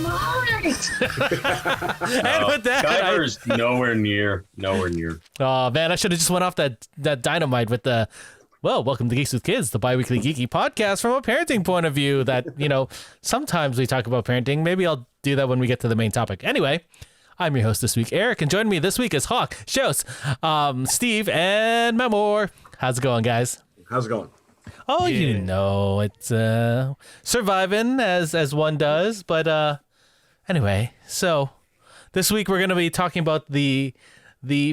right. And with that, Guyver's nowhere near. Oh man, I should have just went off that dynamite with the. Well, welcome to Geeks with Kids, the bi-weekly geeky podcast from a parenting point of view that, sometimes we talk about parenting. Maybe I'll do that when we get to the main topic. Anyway, I'm your host this week, Eric, and joining me this week is Hawk, Shows, Steve, and Matt Moore. How's it going, guys? How's it going? Oh, yeah. It's surviving as one does. But anyway, so this week we're going to be talking about the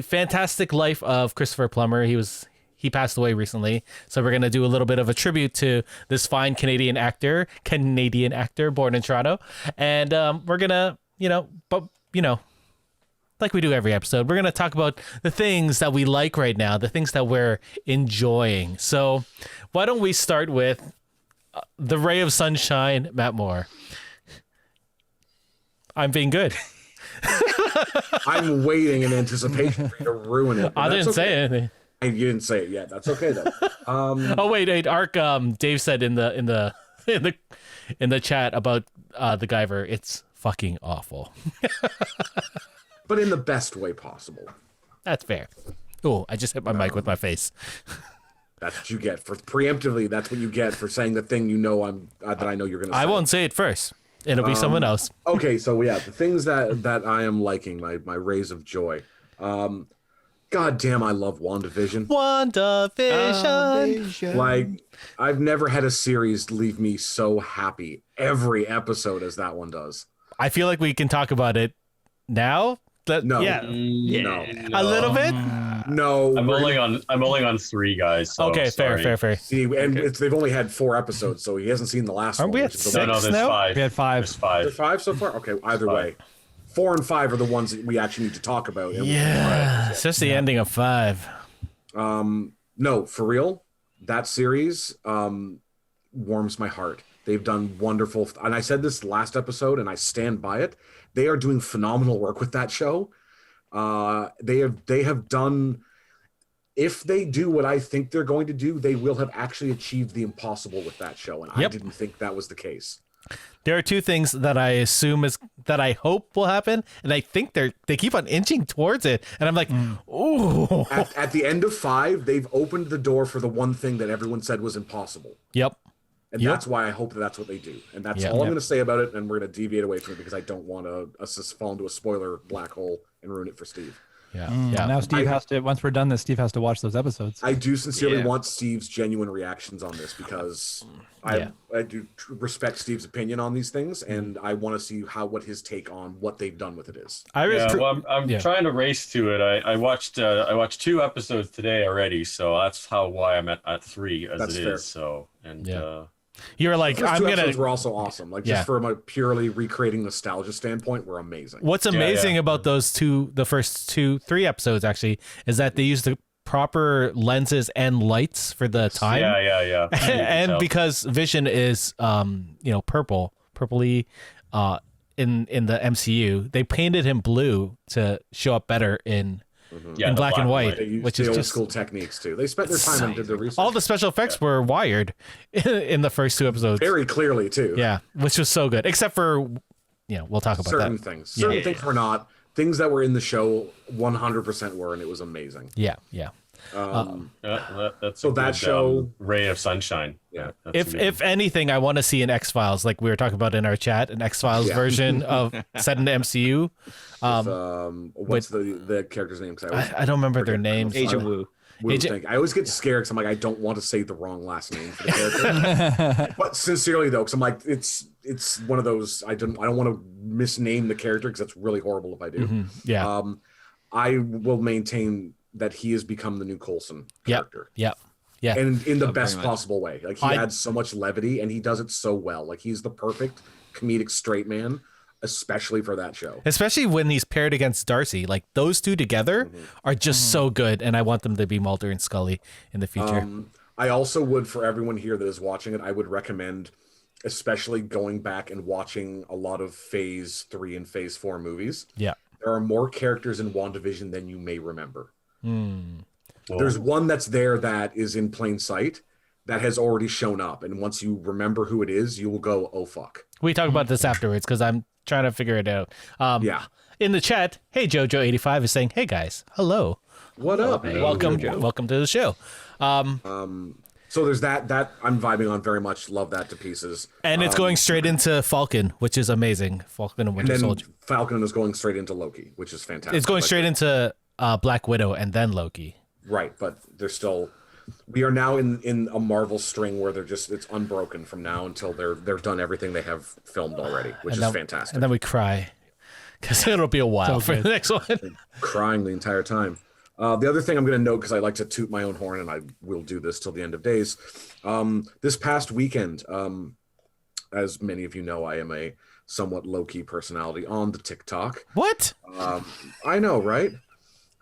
fantastic life of Christopher Plummer. He passed away recently, so we're going to do a little bit of a tribute to this fine Canadian actor born in Toronto. And we're going to, like we do every episode, we're going to talk about the things that we like right now, the things that we're enjoying. So why don't we start with the ray of sunshine, Matt Moore? I'm being good. I'm waiting in anticipation for you to ruin it. I didn't say anything. You didn't say it yet. That's okay though. Oh wait, Ark. Dave said in the chat about the Guyver, it's fucking awful. But in the best way possible. That's fair. Oh, I just hit my mic with my face. That's what you get for preemptively. That's what you get for saying the thing that I know you're going to say. I won't say it first. It'll be someone else. Okay, so yeah, the things that I am liking, my rays of joy. God damn, I love WandaVision. Like, I've never had a series leave me so happy every episode as that one does. I feel like we can talk about it now. No. Yeah. No. A little bit? No. I'm only on 3 guys. So okay, sorry. fair. See, and they've only had 4 episodes, so he hasn't seen the last one. Aren't we at 6 No, there's now? 5. We had 5. There's 5. There's 5 so far? Okay, either way. 4 and 5 are the ones that we actually need to talk about. Yeah, it's just the ending of 5. No, for real, that series warms my heart. They've done wonderful, and I said this last episode, and I stand by it. They are doing phenomenal work with that show. They have done. If they do what I think they're going to do, they will have actually achieved the impossible with that show, and I didn't think that was the case. There are 2 things that I assume that I hope will happen, and I think they keep on inching towards it, and I'm like, ooh. At the end of 5, they've opened the door for the one thing that everyone said was impossible. Yep. And that's why I hope that's what they do. And that's all I'm going to say about it, and we're going to deviate away from it because I don't want us to fall into a spoiler black hole and ruin it for Steve. Yeah. Now Steve has to, once we're done this, Steve has to watch those episodes. I do sincerely want Steve's genuine reactions on this because I do respect Steve's opinion on these things, and I want to see what his take on what they've done with it is. I'm trying to race to it. I watched 2 episodes today already, so why I'm at 3 as That's it fair. is. So You were like, I'm gonna. Were also awesome. Like just from a purely recreating nostalgia standpoint, were amazing. What's amazing about those the first 3 episodes actually, is that they use the proper lenses and lights for the time. Yeah. And because Vision is, purpley, in the MCU, they painted him blue to show up better in black and white, which is old school techniques too. They spent their time and did the research. All the special effects were wired in the first 2 episodes, very clearly too. Yeah, which was so good. Except for, we'll talk about certain that. things. Certain things were not. Things that were in the show 100% were, and it was amazing. Yeah. That's so a that good, show ray of sunshine. Yeah. If anything, I want to see an X-Files, like we were talking about in our chat, an X-Files version of set in the MCU. What's the character's name? I don't remember their names. Agent Wu. I always get scared because I'm like, I don't want to say the wrong last name for the character. But sincerely though, because I'm like, it's one of those, I don't want to misname the character because that's really horrible if I do. Mm-hmm. Yeah. I will maintain that he has become the new Coulson character. Yeah. And in the best possible way. Like he adds so much levity and he does it so well. Like he's the perfect comedic straight man, especially for that show. Especially when he's paired against Darcy. Like those 2 together are just so good, and I want them to be Mulder and Scully in the future. I also would, for everyone here that is watching it, I would recommend especially going back and watching a lot of Phase 3 and Phase 4 movies. Yeah. There are more characters in WandaVision than you may remember. Whoa. There's one that's there that is in plain sight that has already shown up. And once you remember who it is, you will go, oh, fuck. We talk about this afterwards because I'm trying to figure it out. Yeah. In the chat, hey Jojo85 is saying, "Hey guys, hello, What up? welcome to the show." So there's that I'm vibing on very much. Love that to pieces. And it's going straight into Falcon, which is amazing. Falcon and Winter and then Soldier. Falcon is going straight into Loki, which is fantastic. It's going straight into Black Widow and then Loki. Right, but they're still. We are now in a Marvel string where it's unbroken from now until they're done everything they have filmed already, which is fantastic. And then we cry because it'll be a while for the next one. Crying the entire time. The other thing I'm going to note, because I like to toot my own horn, and I will do this till the end of days. This past weekend, as many of you know, I am a somewhat low-key personality on the TikTok. What? I know, right?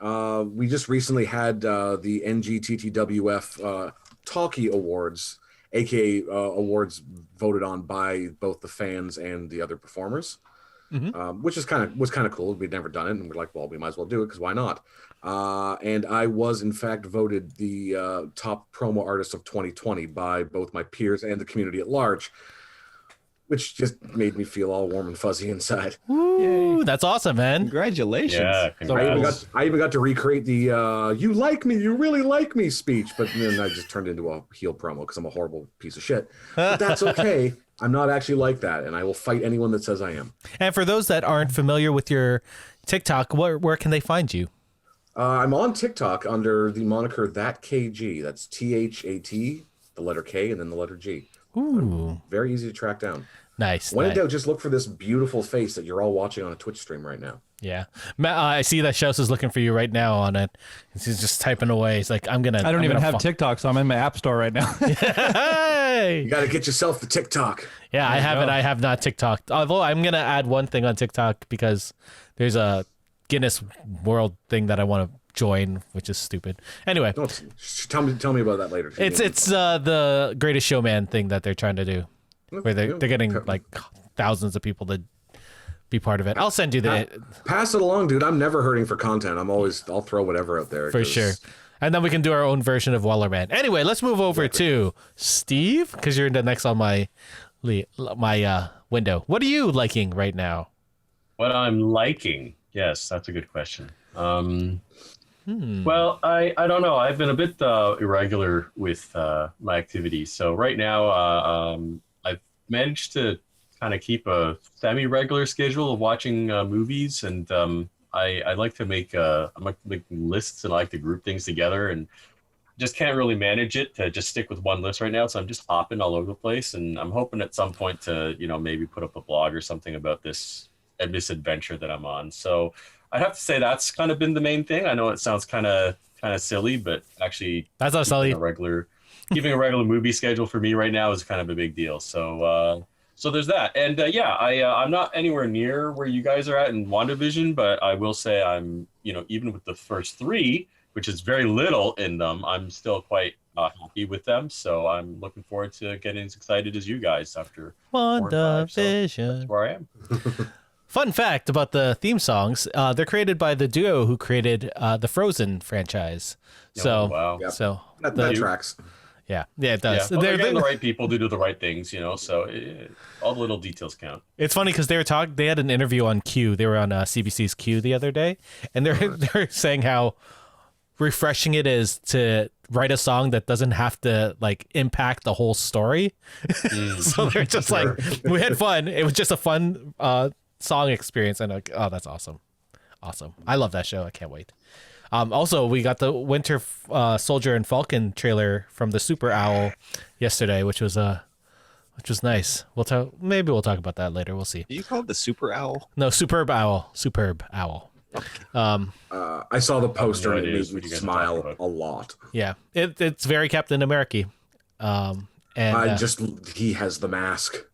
We just recently had the NGTTWF Talkie Awards, aka awards voted on by both the fans and the other performers, which was kind of cool. We'd never done it, and we're like, well, we might as well do it because why not? And I was in fact voted the top promo artist of 2020 by both my peers and the community at large, which just made me feel all warm and fuzzy inside. Ooh, that's awesome, man. Congratulations. Yeah, congrats. I even got to recreate the "you like me, you really like me" speech, but then I just turned into a heel promo because I'm a horrible piece of shit. But that's okay. I'm not actually like that, and I will fight anyone that says I am. And for those that aren't familiar with your TikTok, where can they find you? I'm on TikTok under the moniker That KG. That's THAT, the letter K, and then the letter G. Ooh, Very easy to track down. nice. When in nice. doubt, just look for this beautiful face that you're all watching on a Twitch stream right now. Yeah, I see that Shouse is looking for you right now on it. He's just typing away. He's like, I don't even have TikTok, so I'm in my app store right now. Hey! You got to get yourself the TikTok. Yeah, I haven't. I have not TikTok. Although I'm gonna add one thing on TikTok because there's a Guinness World thing that I want to join, which is stupid. Anyway, Tell me about that later. it's the Greatest Showman thing that they're trying to do, where they're getting like thousands of people to be part of it. I'll send you the pass it along, dude. I'm never hurting for content. I'll throw whatever out there for sure. And then we can do our own version of Wallerman. Anyway, let's move over to Steve, because you're the next on my window. What are you liking right now? What I'm liking? Yes, that's a good question. Well, I don't know. I've been a bit irregular with my activities. So right now, I've managed to kind of keep a semi-regular schedule of watching movies, and I like to make lists, and I like to group things together, and just can't really manage it to just stick with one list right now. So I'm just hopping all over the place, and I'm hoping at some point to maybe put up a blog or something about this misadventure that I'm on. So I'd have to say that's kind of been the main thing. I know it sounds kind of silly, but actually That's not silly. Keeping a regular movie schedule for me right now is kind of a big deal. So so there's that. And I'm not anywhere near where you guys are at in WandaVision, but I will say I'm, even with the first three, which is very little in them, I'm still quite happy with them. So I'm looking forward to getting as excited as you guys after WandaVision. So that's where I am. Fun fact about the theme songs: they're created by the duo who created the Frozen franchise. So, wow. Yep. so That tracks. yeah, it does. Yeah. Well, they're getting the right people to do the right things, so all the little details count. It's funny because they had an interview on Q. They were on CBC's Q the other day, and they're saying how refreshing it is to write a song that doesn't have to impact the whole story. So they're just we had fun. It was just a fun song experience, and oh, that's awesome. I love that show. I can't wait. Also, we got the Winter Soldier and Falcon trailer from the Super Owl yesterday, which was nice. Maybe we'll talk about that later. We'll see. Do you call it the Super Owl? No, Superb Owl. I saw the poster and it made me smile a lot. Yeah, it's very Captain America. And he has the mask.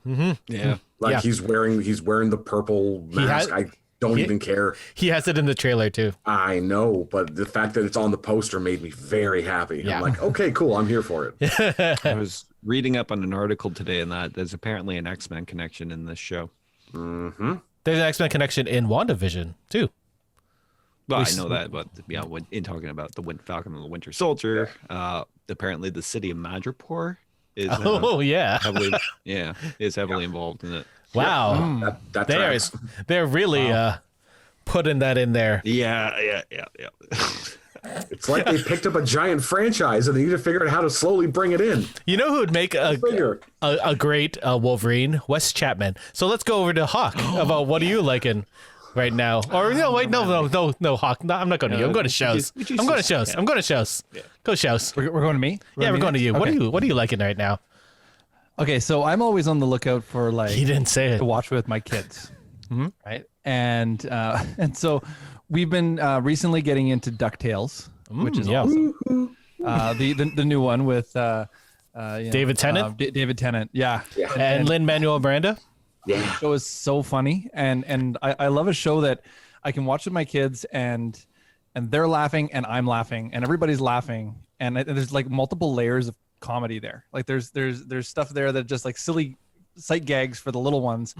Mm-hmm. Yeah, Like he's wearing the purple mask. I don't even care. He has it in the trailer too. I know, but the fact that it's on the poster made me very happy. Yeah. I'm like, okay, cool. I'm here for it. I was reading up on an article today, and that there's apparently an X-Men connection in this show. Mm-hmm. There's an X-Men connection in WandaVision too. Well, I know that, but in talking about the Falcon and the Winter Soldier, apparently the city of Madripoor is yeah, heavily involved in it. Wow. That tracks. They're really putting that in there. Yeah. It's like they picked up a giant franchise and they need to figure out how to slowly bring it in. You know who would make a great Wolverine? Wes Chapman. So let's go over to Hawk about what are you liking right now? Or no, wait, no, Hawk. No, I'm not going to you. I'm going to shows. I'm going to shows. I'm going to shows. Go shows. We're going to me? Yeah, we're going to you. Okay. What are you liking right now? Okay, so I'm always on the lookout for like He didn't say it. to watch with my kids, right? And so we've been recently getting into DuckTales, which is awesome. The new one with David Tennant? David Tennant, yeah. And Lin-Manuel Miranda? Yeah. The show is so funny, and I love a show that I can watch with my kids, and they're laughing, and I'm laughing, and everybody's laughing, and there's like multiple layers of comedy there. Like there's stuff there that just like silly sight gags for the little ones,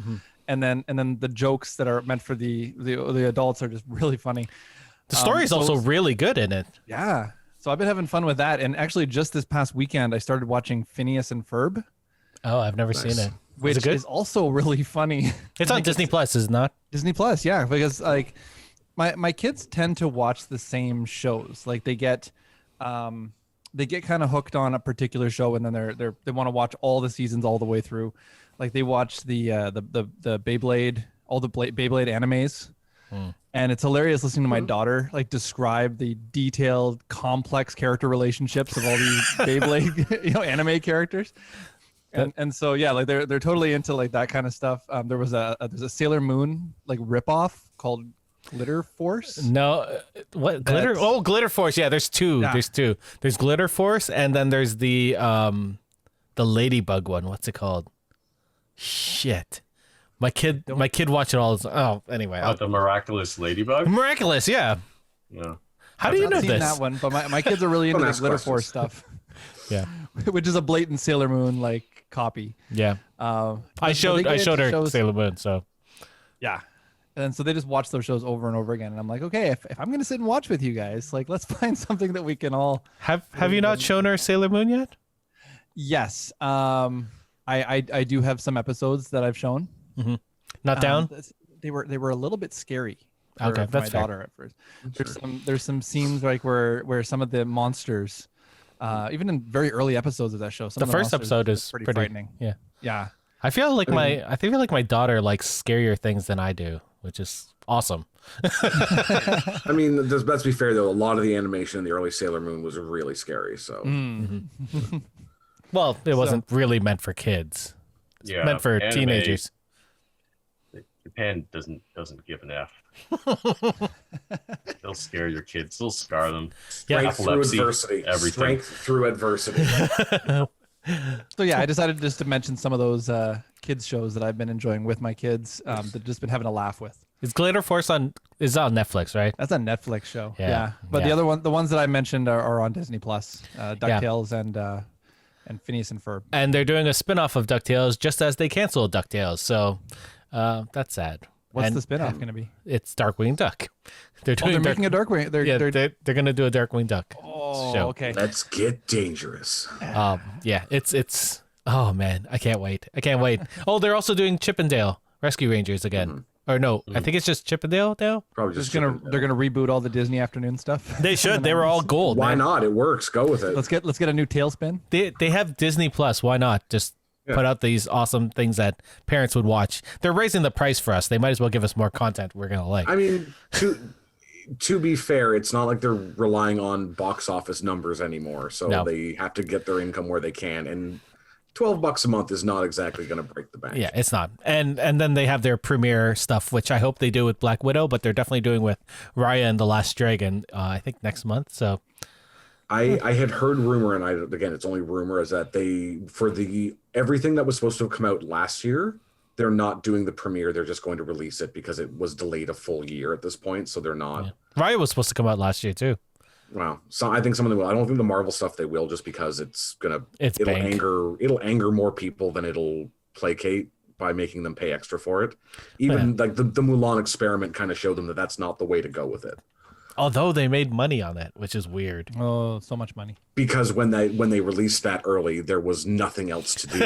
and then the jokes that are meant for the adults are just really funny. The story is also really good in it. Yeah. So I've been having fun with that, and actually just this past weekend I started watching Phineas and Ferb, Oh, I've never seen it. which is also really funny. It's on Disney Plus, is it not? Disney Plus, yeah, because like my kids tend to watch the same shows. Like they get kind of hooked on a particular show, and then they want to watch all the seasons all the way through. Like they watch the Beyblade, all the Beyblade animes. And it's hilarious listening to my daughter like describe the detailed, complex character relationships of all these Beyblade, anime characters. And so yeah, like they're totally into like that kind of stuff. There's a Sailor Moon like ripoff called Glitter Force. No, what glitter? Oh, Glitter Force. Yeah, there's two. Yeah. There's two. There's Glitter Force, and then there's the Ladybug one. What's it called? Shit. My kid watched it all. Anyway. The miraculous ladybug. Miraculous, yeah. Yeah. How do you know I've seen this? that one, but my kids are really into the ask Glitter questions. Force stuff, Yeah, which is a blatant Sailor Moon like copy. yeah. But I they showed get into her shows- Sailor Moon. So Yeah. And so they just watch those shows over and over again. And I'm like, okay, if I'm going to sit and watch with you guys, like, let's find something that we can all. have you not shown her Sailor Moon yet? Yes. I do have some episodes that I've shown. Not down. They were a little bit scary. Okay, for that's my fair. daughter at first. There's some scenes like where some of the monsters, even in very early episodes of that show, some The of first monsters episode are is pretty pretty frightening. Yeah. Yeah. I feel like my daughter likes scarier things than I do, which is awesome. I mean, let's be fair though. A lot of the animation in the early Sailor Moon was really scary. So Well, it wasn't really meant for kids. It's Yeah. meant for anime, teenagers. Japan doesn't give an F. They'll scare your kids. They'll scar them. strength through Epilepsy, adversity. everything. Strength through adversity. So yeah, I decided just to mention some of those kids shows that I've been enjoying with my kids that I've just been having a laugh with. Is Glitter Force on Netflix, right? That's a Netflix show. Yeah, But yeah. the ones that I mentioned are on Disney Plus. DuckTales and Phineas and Ferb. And they're doing a spin-off of DuckTales just as they canceled DuckTales. So that's sad. What's And the spinoff going to be? It's Darkwing Duck. They're Oh, doing they're making a Darkwing. they're going to do a Darkwing Duck show. Okay. Let's get dangerous. Yeah, it's oh man, I can't wait. Oh, they're also doing Chippendale Rescue Rangers again. Or no, I think it's just Chippendale now. Probably Just just they're gonna reboot all the Disney afternoon stuff. They should. They were all gold. Why man. not? It works. Go with it. Let's get a new Tailspin. They have Disney Plus. Why not just put out these awesome things that parents would watch? They're raising the price for us. They might as well give us more content we're gonna like. I mean, to be fair, it's not like they're relying on box office numbers anymore. So No. they have to get their income where they can. And $12 a month is not exactly going to break the bank. Yeah, it's not. And then they have their premiere stuff, which I hope they do with Black Widow, but they're definitely doing with Raya and the Last Dragon. I think next month. So I had heard rumor, and again, it's only rumor, is that everything that was supposed to have come out last year, they're not doing the premiere. They're just going to release it because it was delayed a full year at this point. So they're not. yeah. Raya was supposed to come out last year too. Well, so I think some of them will. I don't think the Marvel stuff they will, just because it'll bank. anger more people than it'll placate by making them pay extra for it. Even like the Mulan experiment kind of showed them that that's not the way to go with it. Although they made money on it, which is weird. Oh, so much money. Because when they released that early, there was nothing else to do.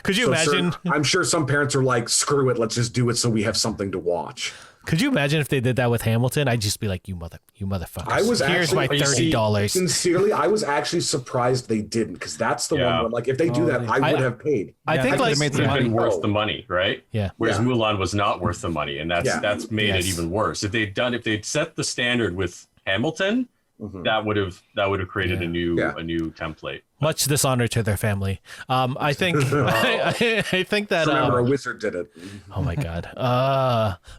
Could you imagine? I'm sure some parents are like, "Screw it, let's just do it so we have something to watch." Could you imagine if they did that with Hamilton? I'd just be like, you motherfuckers. Here's my $30. Sincerely, I was actually surprised they didn't, because that's the one where, like, if they do that, I would have paid. I think like it would have been worth the money, right? Yeah. Whereas Mulan was not worth the money, and that's made it even worse. If they'd set the standard with Hamilton, that would have created a new template. Much dishonor to their family. I think I think that Remember, a wizard did it. Oh my god.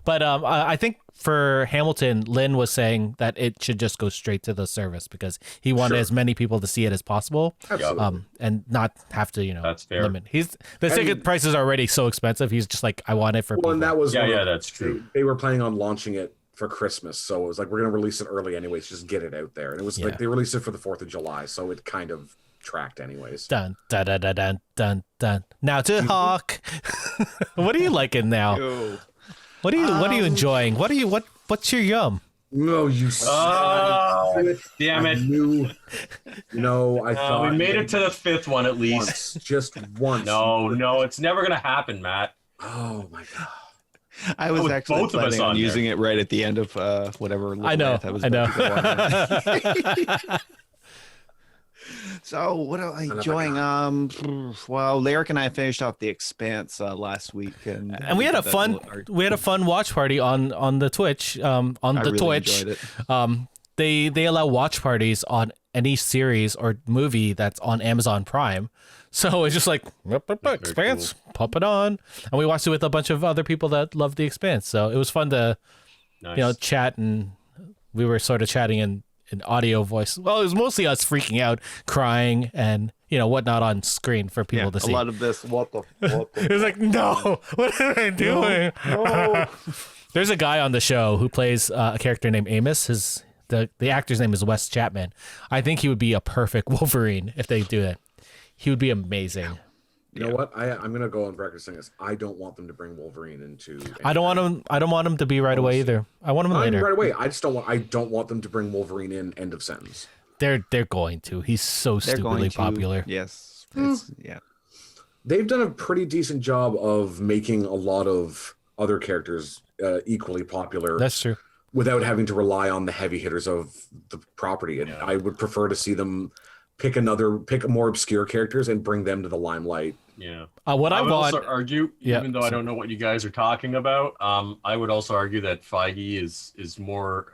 But I think for Hamilton, Lynn was saying that it should just go straight to the service because he wanted as many people to see it as possible. Absolutely. And not have to, that's fair. limit. The ticket prices are already so expensive. He's just like, I want it for people. And that was that's true. They were planning on launching it for Christmas, so it was like, we're going to release it early anyways, just get it out there. And it was like they released it for the 4th of July, so it kind of tracked anyways. Dun dun dun dun dun dun dun. Now to Hawk. What are you liking now? Yo. What are you enjoying? What's your yum? No, you damn it. I thought we made it to the 5th one at least. Just once. No, it's never gonna happen, Matt. Oh my god. I was actually both of us planning on on using it right at the end of whatever. I know. So what am I enjoying? Well, Lyric and I finished off The Expanse last week, and we had a fun watch party on the Twitch. Twitch, enjoyed it. They allow watch parties on any series or movie that's on Amazon Prime. So it's just like Expanse, pop it on, and we watched it with a bunch of other people that love The Expanse. So it was fun to chat, and we were sort of chatting in audio voice. Well, it was mostly us freaking out, crying, and whatnot on screen for people to see. A lot of this. What the it was like, no, what am I doing? No. There's a guy on the show who plays a character named Amos. The actor's name is Wes Chapman. I think he would be a perfect Wolverine if they do it. He would be amazing. You know what? I'm gonna go on record saying this. I don't want them to bring Wolverine into. I don't want him to be right away either. I want him later. Right away. I don't want them to bring Wolverine in. End of sentence. They're going to. He's so stupidly popular. Yes. They've done a pretty decent job of making a lot of other characters equally popular. That's true. Without having to rely on the heavy hitters of the property, and I would prefer to see them pick more obscure characters and bring them to the limelight. Yeah. I would also argue, even though I don't know what you guys are talking about, I would also argue that Feige is more,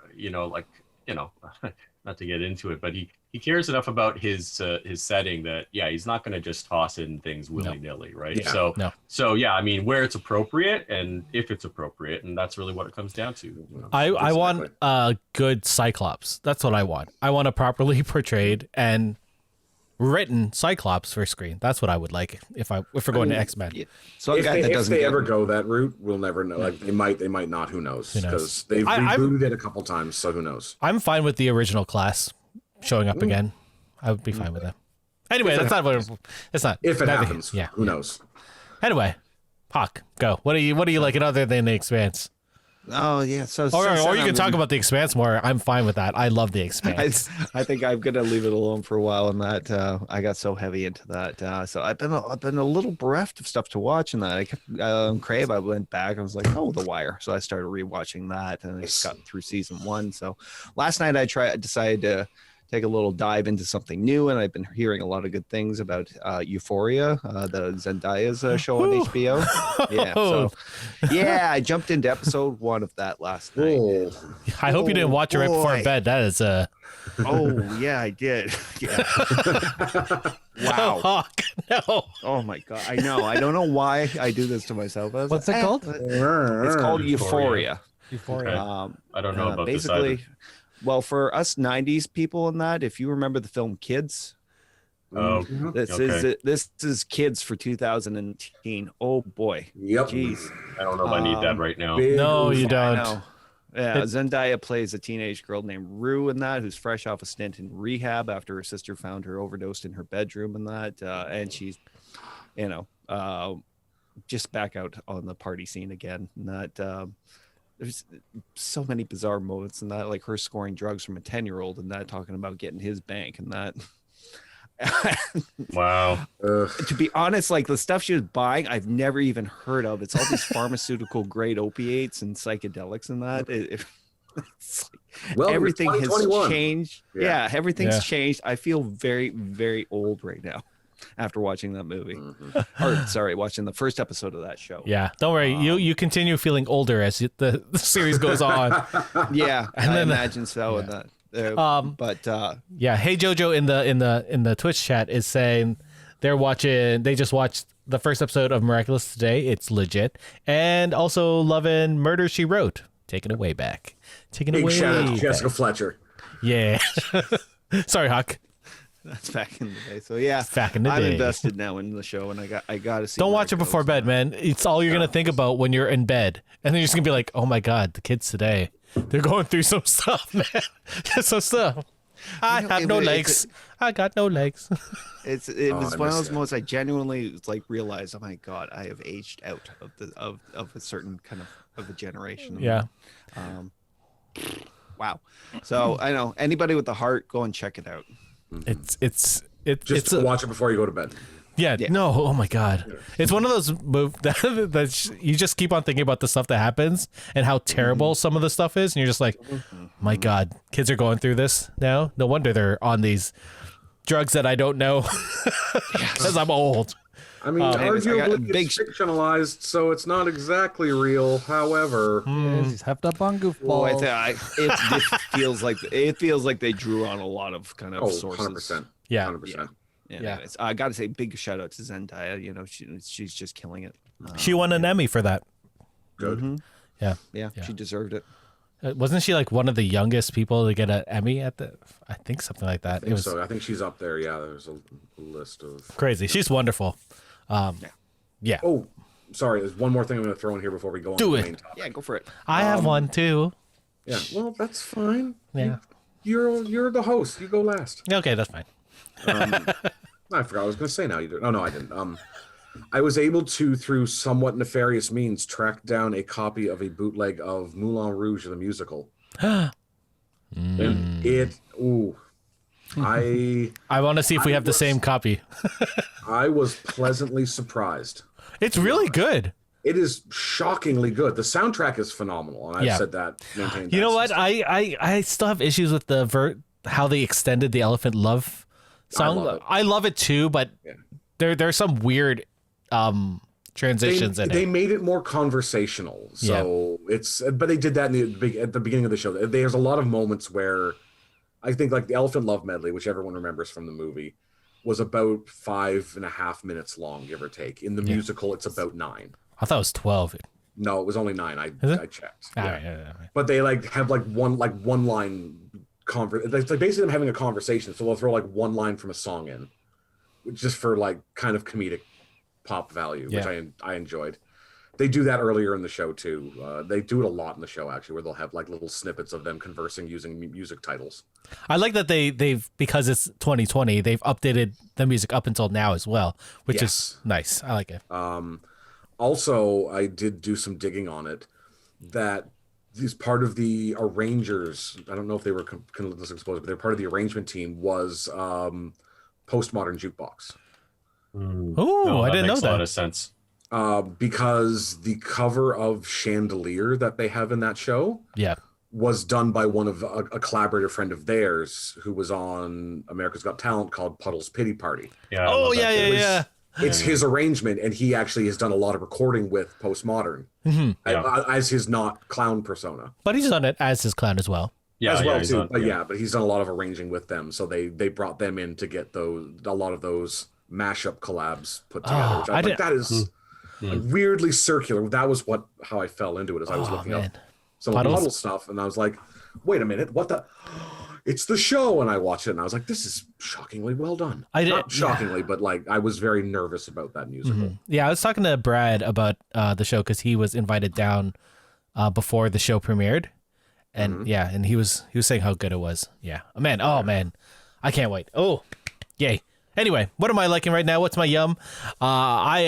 not to get into it, but he cares enough about his setting that he's not going to just toss in things willy-nilly, right? Yeah. So I mean, where it's appropriate and if it's appropriate, and that's really what it comes down to. I want a good Cyclops. That's what I want. I want a properly portrayed and written Cyclops for screen. That's what I would like if we're going to X-Men. Yeah. So if they ever go that route, we'll never know. Like they might not. Who knows? Because they've rebooted it a couple times, so who knows? I'm fine with the original class showing up again. I would be fine with that. Anyway, that's not what it's not. If it happens, yeah. Who knows? Anyway, Hawk, go. What are you liking other than The Expanse? Oh yeah, or you can talk about The Expanse more. I'm fine with that. I love The Expanse. I think I'm gonna leave it alone for a while, and that I got so heavy into that. So I've been a little bereft of stuff to watch, and that I kept Crave. I went back. I was like, The Wire. So I started rewatching that, and I got through season 1. So last night I decided to take a little dive into something new, and I've been hearing a lot of good things about Euphoria, the Zendaya's show on HBO. I jumped into episode 1 of that last night. I hope you didn't watch it right before bed. That is Oh yeah, I did. Yeah. Wow. Hawk, no. Oh my god, I know. I don't know why I do this to myself. What's it called? It's called Euphoria. Euphoria. Okay. I don't know about basically. this either. Well, for us 90s people in that, if you remember the film Kids, this is Kids for 2010. Oh boy. Yep. Jeez. I don't know if I need that right now. No, you don't. I know. Yeah, Zendaya plays a teenage girl named Rue in that, who's fresh off a stint in rehab after her sister found her overdosed in her bedroom and that, and she's, just back out on the party scene again. And that there's so many bizarre moments in that, like her scoring drugs from a 10-year-old and that talking about getting his bank and that. Wow. To be honest, like the stuff she was buying, I've never even heard of. It's all these pharmaceutical grade opiates and psychedelics and that. It's like Well, everything has 2021. changed. Yeah. Yeah, everything's Yeah. changed. I feel very, very old right now after watching that movie. Or sorry, watching the first episode of that show. Yeah, don't worry. You continue feeling older as the series goes on. Yeah, And I then- imagine so. And that. But Yeah, Hey Jojo in the Twitch chat is saying they just watched the first episode of Miraculous today. It's legit. And also loving Murder She Wrote. Take it away back. Take it Big away. shout out to back. Jessica Fletcher. Yeah. Sorry, Huck. that's back in the day. So yeah, Back in the I'm day. invested now in the show, and I got to see. Don't where watch it before goes. bed, man. It's all you're gonna think about when you're in bed, and then you're just gonna be like, "Oh my god, the kids today, they're going through some stuff, man. Some stuff. I know, have it no was- legs. I got no legs." It Oh, was I one of miss those it. moments I genuinely like realized, oh my god, I have aged out of the of a certain kind of a generation. Yeah. Wow. So I know anybody with the heart, go and check it out. It's Just it's watch it before you go to bed. yeah, no, oh my god, it's one of those you just keep on thinking about the stuff that happens and how terrible some of the stuff is, and you're just like, my god, kids are going through this now. No wonder they're on these drugs that I don't know because I'm old. I mean, anyways, I got a arguably big it's fictionalized, so it's not exactly real. However, He's heft up on Well, goofballs. it feels like they drew on a lot of kind of sources. 100%. Yeah. 100%. Anyways, I got to say, big shout out to Zendaya. You know, she's just killing it. She won an Emmy for that. Good. Yeah. Yeah, she deserved it. Wasn't she like one of the youngest people to get an Emmy at the? I think something like that. I think so. I think she's up there. Yeah, there's a list of. Crazy. She's wonderful. Yeah. Oh, sorry. There's one more thing I'm going to throw in here before we go on Do to the it. main topic. Yeah, go for it. I have one too. Yeah. Well, that's fine. Yeah. You're the host. You go last. Okay, that's fine. I forgot what I was going to say now. You did. Oh no, I didn't. I was able to, through somewhat nefarious means, track down a copy of a bootleg of Moulin Rouge the musical. And it. Ooh. I want to see if we have the same copy. I was pleasantly surprised. It's really good. It is shockingly good. The soundtrack is phenomenal, and I've Yeah. said that. Maintained You that know what? since- I still have issues with how they extended the Elephant Love song. I love it too, but Yeah. there's some weird transitions in they it. made it more conversational, so but they did that at the beginning of the show. There's a lot of moments where I think like the Elephant Love medley, which everyone remembers from the movie, was about 5.5 minutes long, give or take. In the musical, it's about 9. I thought it was 12. No, it was only 9. I checked. Ah, Yeah. yeah. But they have one line it's like basically them having a conversation, so they'll throw like one line from a song in, just for like kind of comedic pop value, which I enjoyed. They do that earlier in the show too. They do it a lot in the show actually, where they'll have like little snippets of them conversing using music titles. I like that they've because it's 2020, they've updated the music up until now as well, which is nice. I like it. Also, I did do some digging on it. That is part of the arrangers. I don't know if they were this exposed, but they're part of the arrangement team. Was Postmodern Jukebox. Oh, I didn't know Makes a lot that. of sense. Because the cover of Chandelier that they have in that show Yeah. was done by one of a collaborator friend of theirs who was on America's Got Talent, called Puddle's Pity Party. Yeah. I Oh love that yeah, too. yeah. It's his arrangement, and he actually has done a lot of recording with Postmodern as his not clown persona. But he's done it as his clown as well. Yeah, as well he's too. on- But he's done a lot of arranging with them, so they brought them in to get a lot of those mashup collabs put together. Which I think that is like weirdly circular. That was how I fell into it as I was looking up some of the Puddle stuff, and I was like, wait a minute, what the? It's the show, and I watched it, and I was like, this is shockingly well done. Not shockingly, but like I was very nervous about that musical. Yeah, I was talking to Brad about the show because he was invited down before the show premiered, and and he was saying how good it was. Yeah, man. Oh man, I can't wait. Oh, yay! Anyway, what am I liking right now? What's my yum? I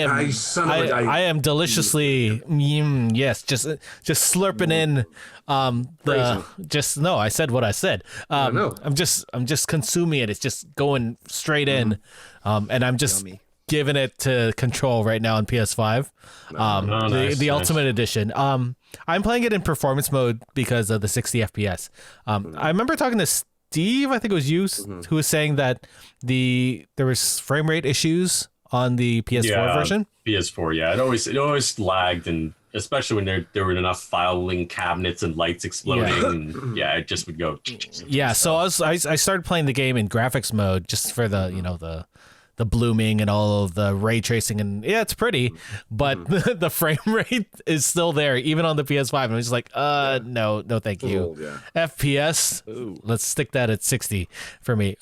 am deliciously yes, just slurping in I said what I said. I'm just consuming it. It's just going straight in, and I'm just giving it to Control right now on PS5. The Ultimate Edition. I'm playing it in performance mode because of the 60 FPS. I remember talking to Steve, I think it was you, who was saying that there was frame rate issues on the PS4 version. PS4, yeah. It always lagged, and especially when there were enough filing cabinets and lights exploding. And, it just would go. Yeah, so I started playing the game in graphics mode just for the the blooming and all of the ray tracing, and it's pretty, but the frame rate is still there even on the PS5. And I'm just like, no, thank you. FPS, let's stick that at 60 for me.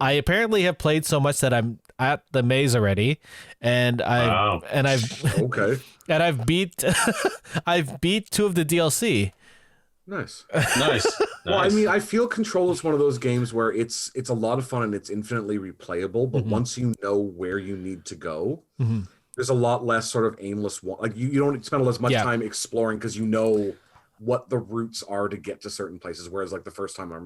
I apparently have played so much that I'm at the maze already, and I've beat I've beat 2 of the DLC. Nice. Well, I mean, I feel Control is one of those games where it's a lot of fun and it's infinitely replayable, but once you know where you need to go, there's a lot less sort of aimless you don't spend as much time exploring because you know what the routes are to get to certain places, whereas like the first time I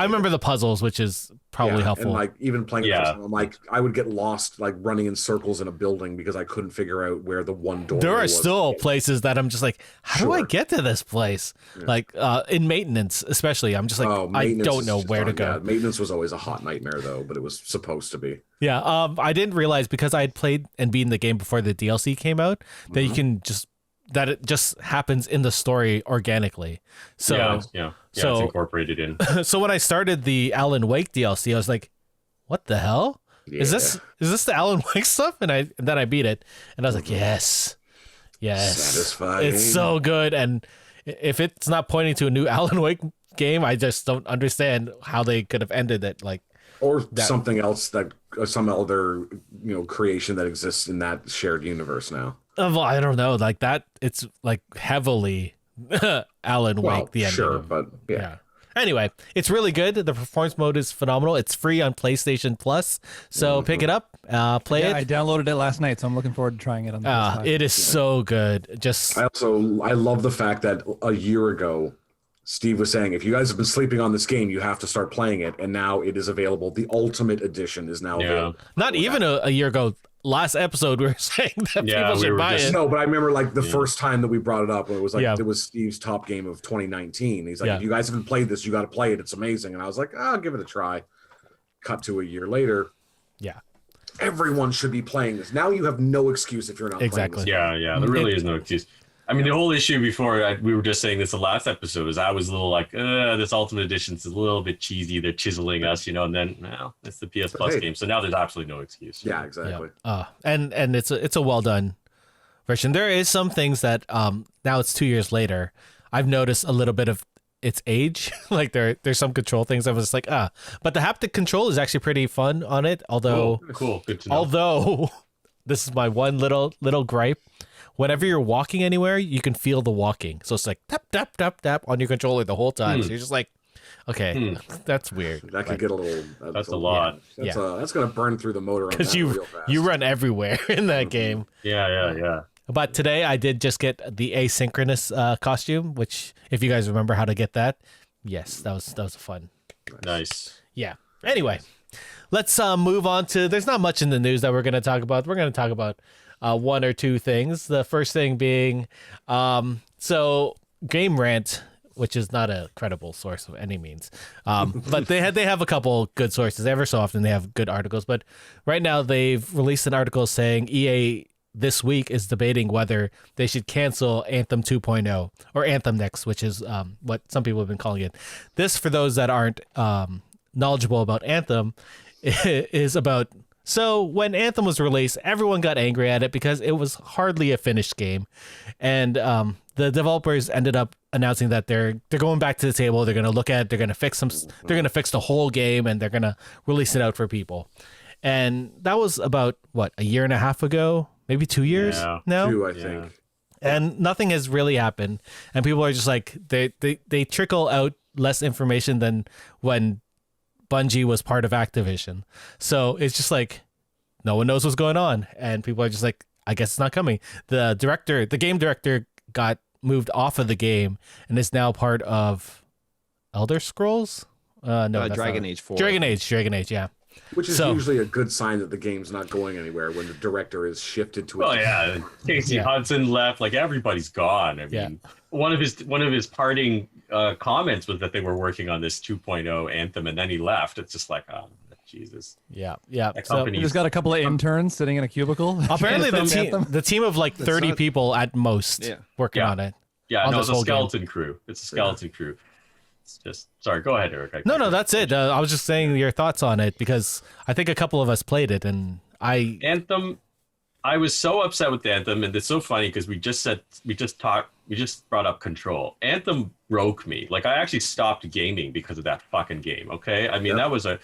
remember the puzzles, which is probably helpful. And like even playing the first time, I'm like, I would get lost like running in circles in a building because I couldn't figure out where the one door there are still places that I'm just like, how do I get to this place? Like in maintenance especially, I'm just like, I don't know where to go. Maintenance was always a hot nightmare though, but it was supposed to be. I didn't realize because I had played and beaten the game before the DLC came out that you can that it just happens in the story organically. So it's incorporated in. So when I started the Alan Wake DLC, I was like, what the hell? Is this the Alan Wake stuff? And then I beat it and I was like, yes. Satisfying. It's so good. And if it's not pointing to a new Alan Wake game, I just don't understand how they could have ended it something else that some other creation that exists in that shared universe now. Well, I don't know, like that. It's like heavily Alan Wake. The ending. Sure, but yeah. Anyway, it's really good. The performance mode is phenomenal. It's free on PlayStation Plus, so pick it up, play it. I downloaded it last night, so I'm looking forward to trying it on the PS5. It is so good. I love the fact that a year ago, Steve was saying, if you guys have been sleeping on this game, you have to start playing it, and now it is available. The Ultimate Edition is now available. Not even a year ago. Last episode, we were saying that people should buy it. No, but I remember like the first time that we brought it up, it was like it was Steve's top game of 2019. He's like, if you guys haven't played this, you got to play it. It's amazing. And I was like, I'll give it a try. Cut to a year later. Yeah. Everyone should be playing this. Now you have no excuse if you're not playing this. Yeah. There really is no excuse. I mean, the whole issue before, we were just saying this the last episode, is I was a little like, this Ultimate Edition is a little bit cheesy. They're chiseling us, and then, it's the PS Plus game. So now there's absolutely no excuse. Yeah, exactly. And it's a well done version. There is some things that, now it's 2 years later, I've noticed a little bit of its age. Like there's some control things I was like, but the haptic control is actually pretty fun on it. Although, cool. Good to know. Although, this is my one little gripe. Whenever you're walking anywhere, you can feel the walking. So it's like tap, tap, tap, tap on your controller the whole time. So you're just like, okay, that's weird. That could get a little... That's a lot. That's going to burn through the motor on that real fast. You run everywhere in that game. Yeah. But today I did just get the asynchronous costume, which if you guys remember how to get that, yes, that was fun. Nice. Yeah. Anyway, let's move on to... There's not much in the news that we're going to talk about. We're going to talk about... one or two things. The first thing being, so Game Rant, which is not a credible source of any means, but they have a couple good sources. Ever so often they have good articles, but right now they've released an article saying EA this week is debating whether they should cancel Anthem 2.0 or Anthem Next, which is what some people have been calling it. This, for those that aren't knowledgeable about Anthem, is about... So when Anthem was released, everyone got angry at it because it was hardly a finished game, and the developers ended up announcing that they're going back to the table. They're going to look at it. They're going to fix They're going to fix the whole game, and they're going to release it out for people. And that was about a year and a half ago, maybe 2 years now. 2, I think. And nothing has really happened, and people are just like they trickle out less information than when Bungie was part of Activision. So it's just like no one knows what's going on, and people are just like, I guess it's not coming. The game director got moved off of the game and is now part of Elder Scrolls. No, that's Dragon not it. Age 4. Dragon Age, yeah. Which is So- usually a good sign that the game's not going anywhere when the director is shifted to. Oh yeah, Casey Yeah. Hudson left. Like everybody's gone. I mean, one of his parting comments was that they were working on this 2.0 Anthem, and then he left. It's just like, oh Jesus. Yeah. That So company- You just got a couple of interns sitting in a cubicle. apparently Anthem. the team of like 30 not- people at most Yeah. working Yeah. on it. Yeah, on no, this it's a whole game. skeleton crew. It's a skeleton crew. It's just sorry. Go ahead, Eric. No, that's it. I was just saying your thoughts on it because I think a couple of us played it, and Anthem. I was so upset with Anthem, and it's so funny because we just brought up Control. Anthem broke me. Like I actually stopped gaming because of that fucking game. Okay, I mean that was a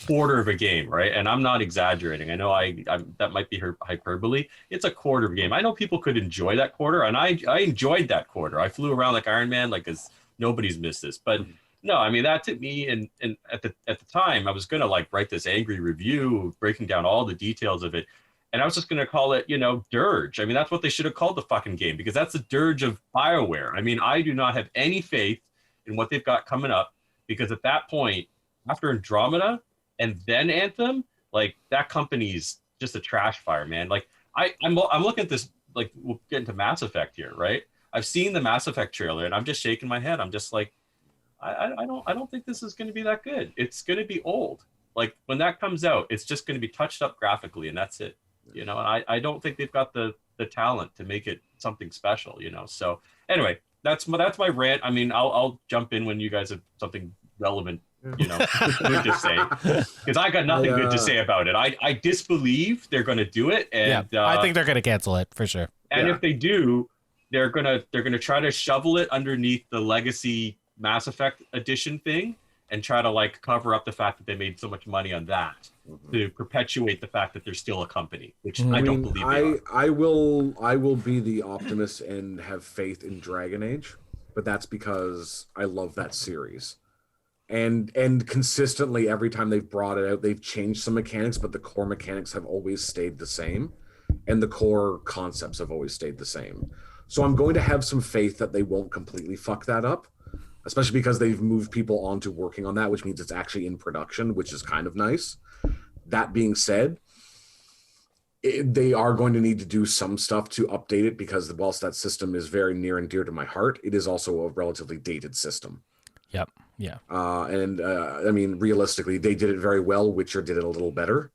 quarter of a game, right? And I'm not exaggerating. I know I that might be hyperbole. It's a quarter of a game. I know people could enjoy that quarter, and I enjoyed that quarter. I flew around like Iron Man, like as nobody's missed this. But no, I mean that took me, and at the time I was gonna like write this angry review breaking down all the details of it. And I was just going to call it, Dirge. I mean, that's what they should have called the fucking game because that's the Dirge of BioWare. I mean, I do not have any faith in what they've got coming up because at that point, after Andromeda and then Anthem, like that company's just a trash fire, man. Like I'm looking at this, like we'll get into Mass Effect here, right? I've seen the Mass Effect trailer and I'm just shaking my head. I'm just like, I don't think this is going to be that good. It's going to be old. Like when that comes out, it's just going to be touched up graphically and that's it. And I don't think they've got the talent to make it something special, So anyway, that's my rant. I mean, I'll jump in when you guys have something relevant, good to say, because I got nothing good to say about it. I disbelieve they're going to do it, and I think they're going to cancel it for sure. And if they do, they're gonna try to shovel it underneath the Legacy Mass Effect edition thing and try to like cover up the fact that they made so much money on that to perpetuate the fact that they're still a company, which I don't believe they are. I will be the optimist and have faith in Dragon Age, but that's because I love that series. And consistently every time they've brought it out, they've changed some mechanics, but the core mechanics have always stayed the same, and the core concepts have always stayed the same. So I'm going to have some faith that they won't completely fuck that up, especially because they've moved people on to working on that, which means it's actually in production, which is kind of nice. That being said, they are going to need to do some stuff to update it because whilst that system is very near and dear to my heart, it is also a relatively dated system. Yep. Yeah. I mean, realistically, they did it very well. Witcher did it a little better.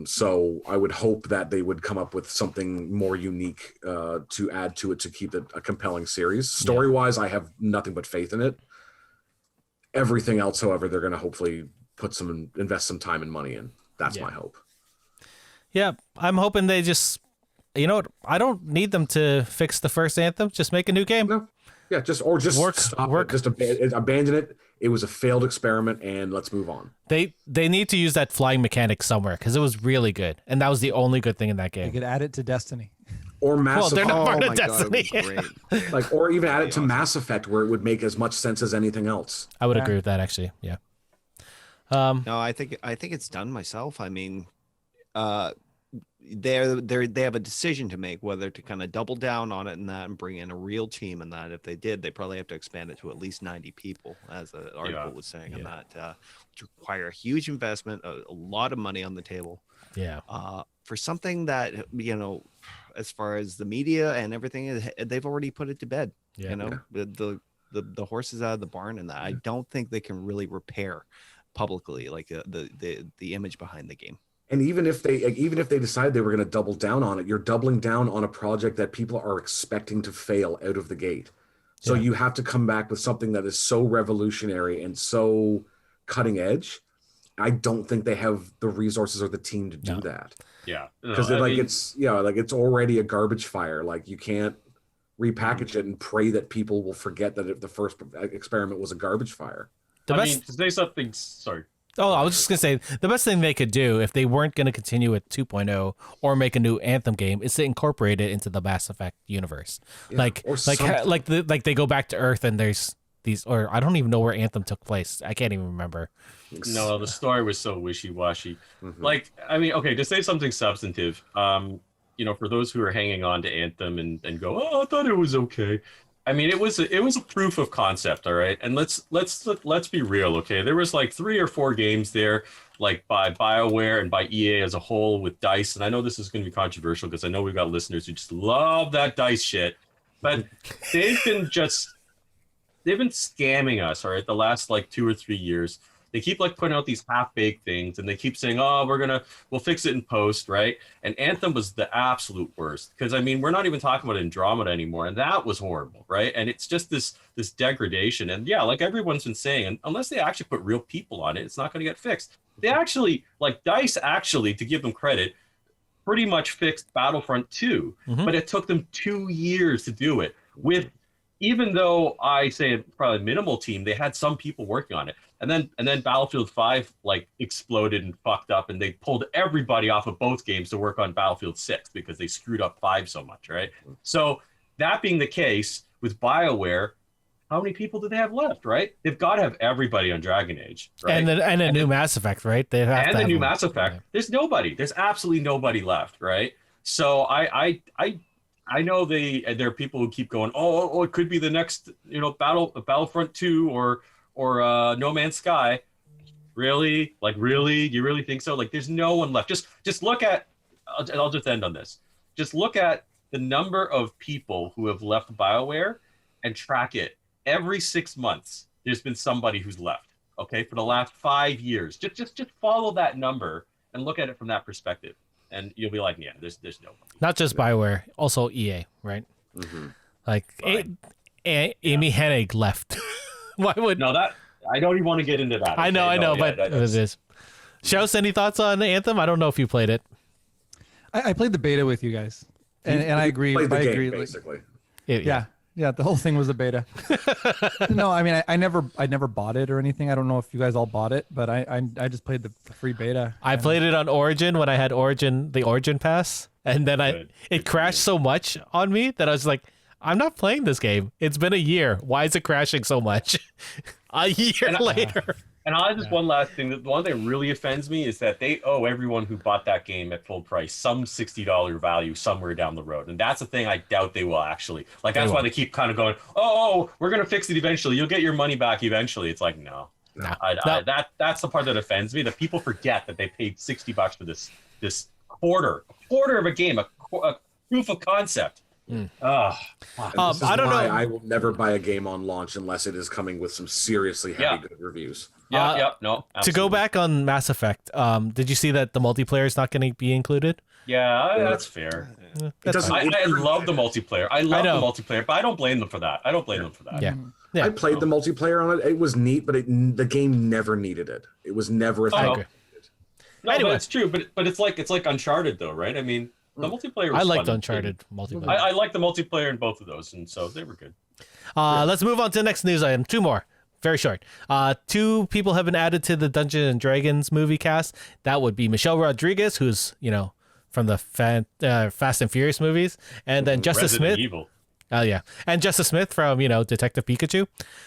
So I would hope that they would come up with something more unique to add to it to keep it a compelling series. Story-wise, I have nothing but faith in it. Everything else, however, they're going to hopefully invest some time and money in. That's my hope. Yeah, I'm hoping they just, I don't need them to fix the first Anthem. Just make a new game. No. Yeah, just stop it. Just abandon it. It was a failed experiment, and let's move on. They need to use that flying mechanic somewhere because it was really good, and that was the only good thing in that You game. could add it to Destiny. Or Mass they're Effect. not part of my God, it was Destiny. great. Or even add it to Mass Effect, where it would make as much sense as anything else. I would agree with that actually. Yeah. No, I think it's done myself. I mean, they have a decision to make whether to kind of double down on it and bring in a real team and that. If they did, they probably have to expand it to at least 90 people, as the article was saying, and that would require a huge investment, a lot of money on the table. Yeah. For something that as far as the media and everything, they've already put it to bed. Yeah. The horse is out of the barn, and that I don't think they can really repair publicly like the image behind the game. And even if they decide they were going to double down on it, you're doubling down on a project that people are expecting to fail out of the gate. So you have to come back with something that is so revolutionary and so cutting edge. I don't think they have the resources or the team to do that. Yeah, because it's already a garbage fire. Like you can't repackage it and pray that people will forget that the first experiment was a garbage fire. To say something. Sorry. Oh, I was just gonna say the best thing they could do if they weren't gonna continue with 2.0 or make a new Anthem game is to incorporate it into the Mass Effect universe. Yeah, Like they go back to Earth and there's these, or I don't even know where Anthem took place. I can't even remember. No, the story was so wishy-washy. Mhm. Like, I mean, okay, to say something substantive, for those who are hanging on to Anthem and go, oh, I thought it was okay. I mean, it was a proof of concept, all right. And let's be real, okay. There was like 3 or 4 games there, like by BioWare and by EA as a whole with DICE. And I know this is going to be controversial because I know we've got listeners who just love that DICE shit, but they've been scamming us, all right, the last like 2 or 3 years. They keep like putting out these half-baked things and they keep saying, oh, we'll fix it in post, right? And Anthem was the absolute worst because, I mean, we're not even talking about Andromeda anymore, and that was horrible, right? And it's just this degradation. And yeah, like everyone's been saying, unless they actually put real people on it, it's not going to get fixed. They actually, like DICE actually, to give them credit, pretty much fixed Battlefront 2, but it took them 2 years to do it. Even though I say probably minimal team, they had some people working on it. And then Battlefield 5 like exploded and fucked up, and they pulled everybody off of both games to work on Battlefield 6 because they screwed up 5 so much, right? So that being the case with BioWare, how many people do they have left, right? They've got to have everybody on Dragon Age, right? And a new Mass Effect, right? They have and to the have new one. Mass Effect. Yeah. There's nobody. There's absolutely nobody left, right? So I know there are people who keep going, oh, it could be the next, Battlefront 2 or No Man's Sky. Really? Like, really? You really think so? Like, there's no one left. Just look at, I'll just end on this. Just look at the number of people who have left BioWare and track it. Every 6 months, there's been somebody who's left, okay, for the last 5 years. Just follow that number and look at it from that perspective. And you'll be like, yeah, there's nobody. Not just BioWare, also EA, right? Mm-hmm. Like, Amy Hennig left. Why would... No, that I don't even want to get into that. I know, No, but yeah, it is. Shows, any thoughts on Anthem? I don't know if you played it. I played the beta with you guys, and I agree. Played the I game, agree. basically. Yeah, the whole thing was a beta. No, I mean, I never bought it or anything. I don't know if you guys all bought it, but I just played the free beta. I played it on Origin when I had the Origin pass, and then it crashed so much on me that I was like, I'm not playing this game. It's been a year. Why is it crashing so much? A year later. And I'll just one last thing. The one thing that really offends me is that they owe everyone who bought that game at full price some $60 value somewhere down the road. And that's the thing I doubt they will actually. Like, that's why they keep kind of going, oh, we're going to fix it eventually. You'll get your money back eventually. It's like, no. That's the part that offends me, that people forget that they paid $60 for this quarter of a game, a proof of concept. I don't know. I will never buy a game on launch unless it is coming with some seriously heavy good reviews. No. To Absolutely. go back on Mass Effect, did you see that the multiplayer is not going to be included? Yeah, that's fair. doesn't- I love the multiplayer. I love know. the multiplayer, but I don't blame them for that. Yeah. I played the multiplayer on it. It was neat, but the game never needed it. It was never a thing. I agree. No, Anyway. but it's true. But it's like Uncharted, though, right? I mean, the multiplayer was I liked fun. Uncharted multiplayer. I liked the multiplayer in both of those, and so they were good. Let's move on to the next news item. 2 more. Very short. 2 people have been added to the Dungeons and Dragons movie cast. That would be Michelle Rodriguez, who's, from the Fast and Furious movies, and then Justice Resident Smith. Evil. Oh, yeah. And Justice Smith from, Detective Pikachu.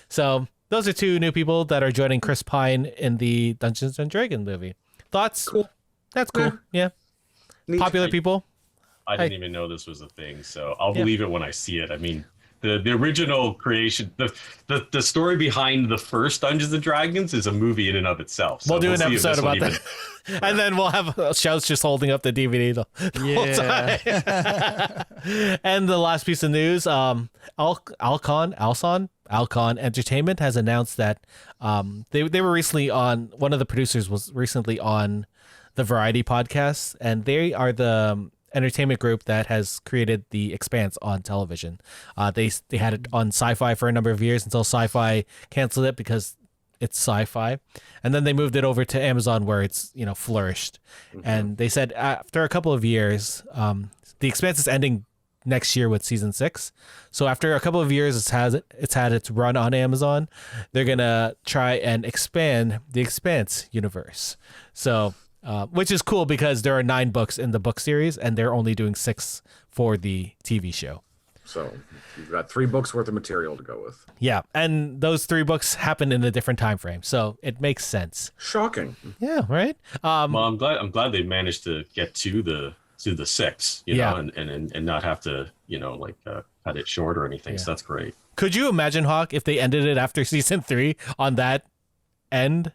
So those are 2 new people that are joining Chris Pine in the Dungeons and Dragons movie. Thoughts? Cool. That's cool. Yeah. Neat. Popular people. I didn't even know this was a thing, so I'll believe it when I see it. I mean, the original creation, the story behind the first Dungeons and Dragons is a movie in and of itself. So We'll do an see if episode this one about that. And then we'll have Shouts just holding up the DVD the whole time. And the last piece of news, Alcon Entertainment has announced that they were recently on, one of the producers was recently on the Variety podcast, and they are the entertainment group that has created The Expanse on television. They had it on Sci-Fi for a number of years until Sci-Fi canceled it because it's sci-fi, and then they moved it over to Amazon where it's flourished. And they said after a couple of years, The Expanse is ending next year with season 6. So after a couple of years, it's had its run on Amazon. They're gonna try and expand the Expanse universe. So. Which is cool because there are 9 books in the book series, and they're only doing 6 for the TV show. So you've got 3 books worth of material to go with. Yeah, and those 3 books happen in a different time frame, so it makes sense. Shocking. Yeah, right. Well, I'm glad they managed to get to the 6, you know, and not have to, you know, like cut it short or anything. So that's great. Could you imagine, Hawk, if they ended it after season 3 on that end?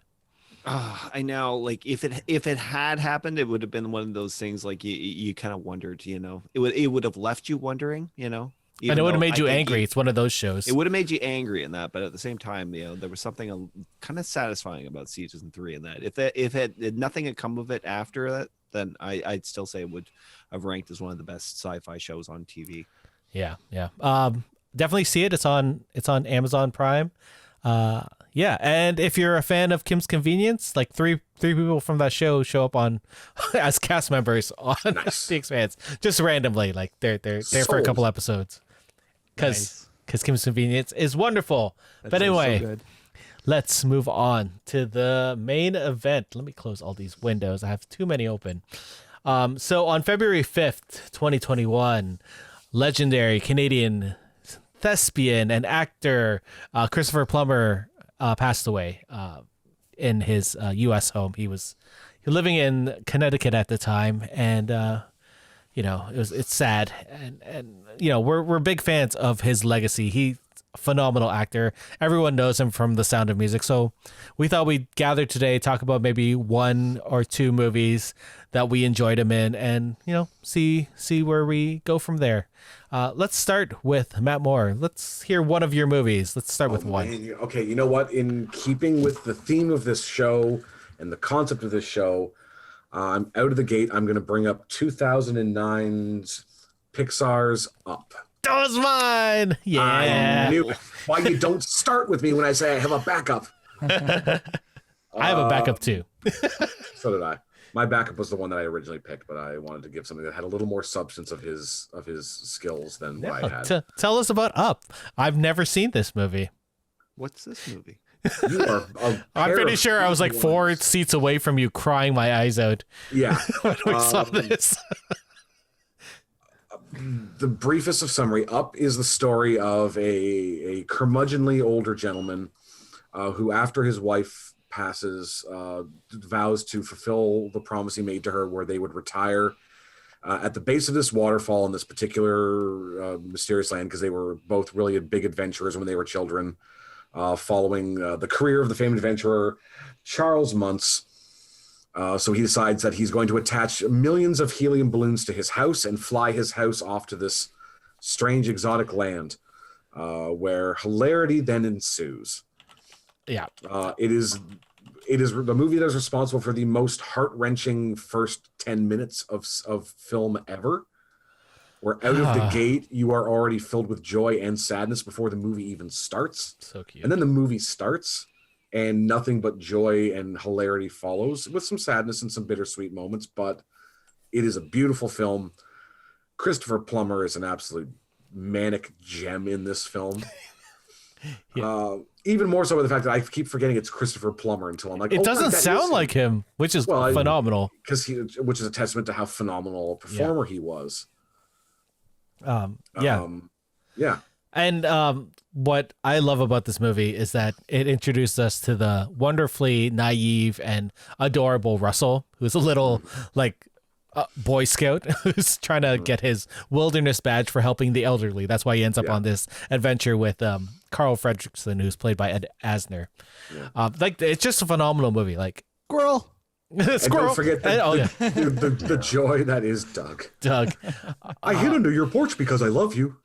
I know, like if it had happened, it would have been one of those things like you kind of wondered, you know, it would have left you wondering, you know. And it would have made you angry. It's one of those shows. It would have made you angry in that, but at the same time, you know, there was something kind of satisfying about season 3 in that. If nothing had come of it after that, then I'd still say it would have ranked as one of the best sci-fi shows on TV. Yeah. Definitely see it. It's on Amazon Prime. Yeah, and if you're a fan of Kim's Convenience, like three people from that show up on as cast members on The Expanse, just randomly. Like they're there for a couple episodes. Because Kim's Convenience is wonderful. But anyway, so let's move on to the main event. Let me close all these windows. I have too many open. So on February 5th, 2021, legendary Canadian thespian and actor Christopher Plummer passed away in his U.S. home. He was living in Connecticut at the time, and you know, it's sad, and you know, we're big fans of his legacy. He's a phenomenal actor. Everyone knows him from The Sound of Music. So we thought we'd gather today, talk about maybe 1 or 2 movies that we enjoyed him in, and you know, see where we go from there. Let's start with Matt Moore. Let's hear one of your movies. Let's start with one. Man. Okay, you know what? In keeping with the theme of this show and the concept of this show, I'm out of the gate. I'm going to bring up 2009's Pixar's Up. That was mine. Yeah. I knew why you don't start with me when I say I have a backup. I have a backup too. So did I. My backup was the one that I originally picked, but I wanted to give something that had a little more substance of his skills than what I had. Tell us about Up. I've never seen this movie. What's this movie? You are I'm pretty sure I was like 4 seats away from you crying my eyes out. Yeah. When we saw this. The briefest of summary, Up is the story of a curmudgeonly older gentleman who, after his wife passes, vows to fulfill the promise he made to her where they would retire at the base of this waterfall in this particular mysterious land, because they were both really big adventurers when they were children, following the career of the famed adventurer Charles Muntz. So he decides that he's going to attach millions of helium balloons to his house and fly his house off to this strange exotic land, where hilarity then ensues. Yeah. It is the movie that is responsible for the most heart-wrenching first 10 minutes of film ever, where out of the gate you are already filled with joy and sadness before the movie even starts. So cute. And then the movie starts and nothing but joy and hilarity follows, with some sadness and some bittersweet moments, but it is a beautiful film. Christopher Plummer is an absolute manic gem in this film. Even more so with the fact that I keep forgetting it's Christopher Plummer until I'm like, it doesn't sound like him, which is phenomenal. Which is a testament to how phenomenal a performer he was. Yeah. And what I love about this movie is that it introduced us to the wonderfully naive and adorable Russell, who's a little like Boy Scout who's trying to get his wilderness badge for helping the elderly. That's why he ends up on this adventure with Carl Fredricksen, who's played by Ed Asner. Like, it's just a phenomenal movie. Like, Squirrel. Squirrel. Don't forget the joy that is Doug. I hid under your porch because I love you.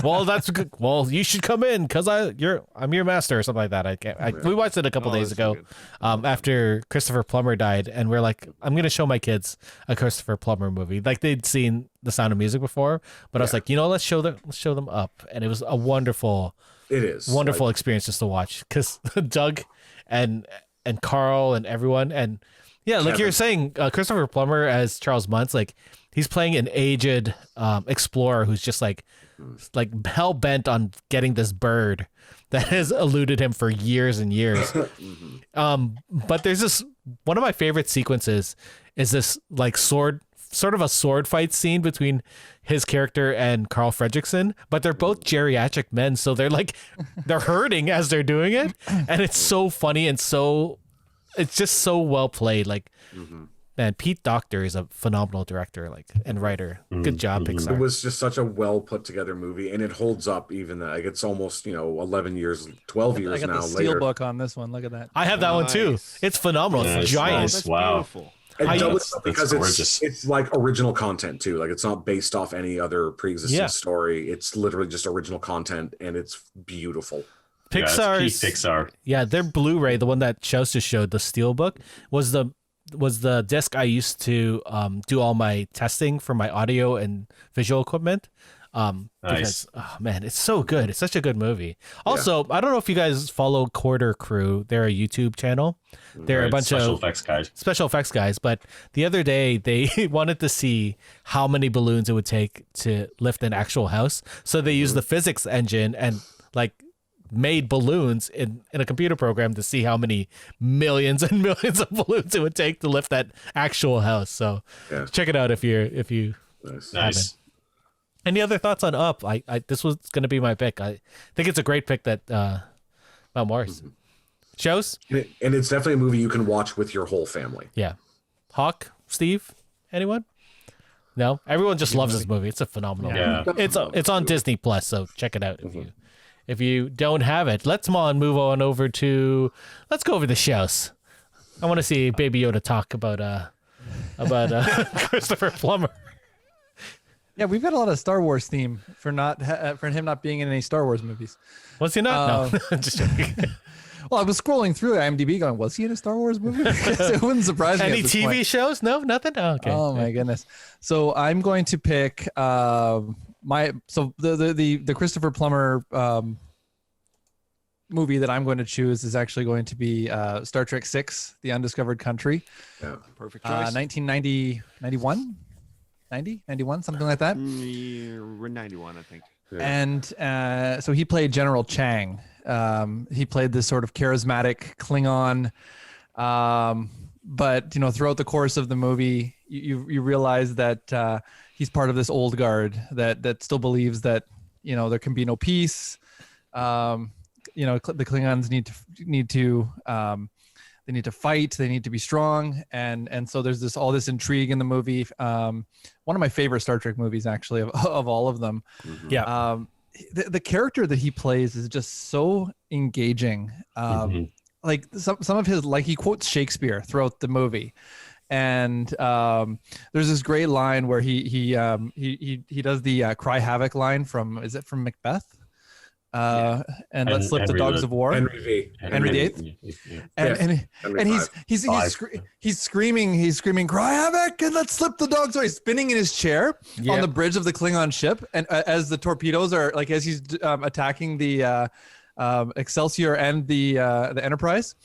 Well, that's good. Well, you should come in because I'm your master or something like that. We watched it a couple days ago, after Christopher Plummer died, and we're like, I'm gonna show my kids a Christopher Plummer movie. Like, they'd seen The Sound of Music before, but I was like, let's show them Up, and it was a wonderful experience just to watch, because Doug and Carl and everyone, and like Kevin. You're saying, Christopher Plummer as Charles Muntz, like, he's playing an aged explorer who's just like hell bent on getting this bird that has eluded him for years and years. But there's this, one of my favorite sequences is this like sword sort of a sword fight scene between his character and Carl Fredricksen, but they're both geriatric men, so they're like they're hurting as they're doing it, and it's so funny and it's just so well played. Like, man, Pete Docter is a phenomenal director, like, and writer. Good job, Pixar. It was just such a well put together movie, and it holds up even like it's almost 11 years, 12 years I got now the later. steelbook on this one. Look at that. I have that one too. It's phenomenal. It's Nice, giant. nice. That's Wow. beautiful. And I- double That's because gorgeous. it's like original content too. Like it's not based off any other pre-existing Yeah. story. It's literally just original content, and it's beautiful. Yeah, it's Pixar's peak Pixar. Yeah, their Blu-ray, the one that Shows just showed, the Steelbook, was the disc I used to do all my testing for my audio and visual equipment. Because, oh man, it's so good. It's such a good movie. Also, I don't know if you guys follow Quarter Crew. They're a YouTube channel. They're a Right, bunch special of effects guys. special effects guys. But the other day, they wanted to see how many balloons it would take to lift an actual house. So they used the physics engine and like made balloons in a computer program to see how many millions and millions of balloons it would take to lift that actual house. So Yeah. check it out if you Nice. Nice. any other thoughts on Up? I this was gonna be my pick. I think it's a great pick that Mount Morris. Shows? And it's definitely a movie you can watch with your whole family. Yeah. Hawk, Steve, anyone? No? Everyone just loves this movie. It's a phenomenal Yeah. movie. It's on Disney Plus, so check it out if you don't have it. Let's move on over to let's go over the shows. I want to see Baby Yoda talk about Christopher Plummer. Yeah, we've got a lot of Star Wars theme for him not being in any Star Wars movies. Was he not? No. Just joking. Well, I was scrolling through IMDb going, was he in a Star Wars movie? It wouldn't surprise me. Any at this TV point. shows? No, nothing. Oh, okay. Oh my goodness. So I'm going to pick the Christopher Plummer movie that I'm going to choose is actually going to be Star Trek VI, The Undiscovered Country. Yeah. Perfect choice. 1990, 91, 90, 91, something like that. We're 91, I think. And so he played General Chang. He played this sort of charismatic Klingon. But throughout the course of the movie, you realize that he's part of this old guard that still believes that there can be no peace. The Klingons need to fight. They need to be strong, and so there's all this intrigue in the movie. One of my favorite Star Trek movies, actually, of all of them. Yeah. The character that he plays is just so engaging. Like some of his, like he quotes Shakespeare throughout the movie, and there's this great line where he does the "Cry Havoc" line from Macbeth? And let's slip the Henry dogs the- of war. Henry V. Henry VIII? Yeah. And Henry he's screaming, "Cry havoc!" and let's slip the dogs away. He's spinning in his chair on the bridge of the Klingon ship, and as the torpedoes are like as he's attacking the Excelsior and the Enterprise.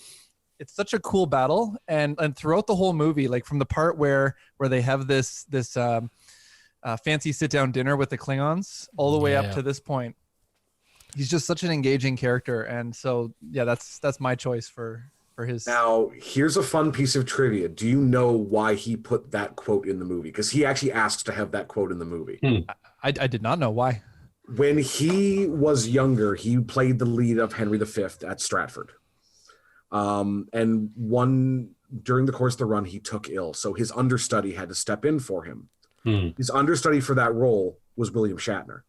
It's such a cool battle, and throughout the whole movie, like from the part where they have this fancy sit down dinner with the Klingons, all the way up to this point. He's just such an engaging character, and so that's my choice for his. Now, here's a fun piece of trivia. Do you know why he put that quote in the movie? Because he actually asked to have that quote in the movie. I did not know why. When he was younger, he played the lead of Henry V at Stratford. And during the course of the run, he took ill, so his understudy had to step in for him. His understudy for that role was William Shatner.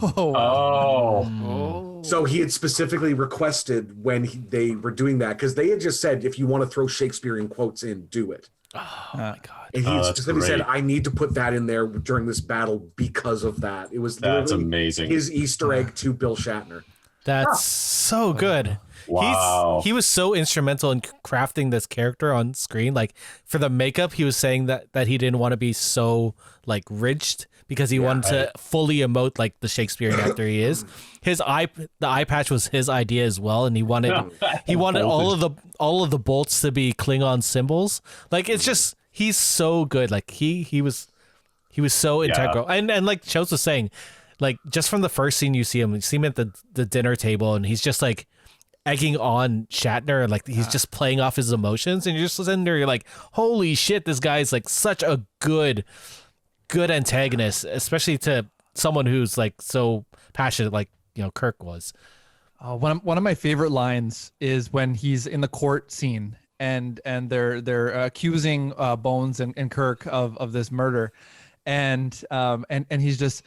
Oh. So he had specifically requested when they were doing that, because they had just said, if you want to throw Shakespearean quotes in, do it. Oh my god. And he Oh, that's specifically said, great. I need to put that in there during this battle because of that. It was That's literally amazing. his Easter egg to Bill Shatner. That's so good. Wow. He was so instrumental in crafting this character on screen. Like for the makeup, he was saying that he didn't want to be so like ridged because he wanted to fully emote like the Shakespearean actor he is. The eye patch was his idea as well, and he wanted all of the bolts to be Klingon symbols. Like it's just he's so good. Like he was so integral. And like Chose was saying, like just from the first scene you see him at the dinner table, and he's just like egging on Shatner, and like he's just playing off his emotions, and you're just sitting there, you're like, holy shit, this guy's like such a good good antagonist, especially to someone who's like so passionate, like Kirk was. One of my favorite lines is when he's in the court scene and they're accusing Bones and Kirk of this murder, and he's just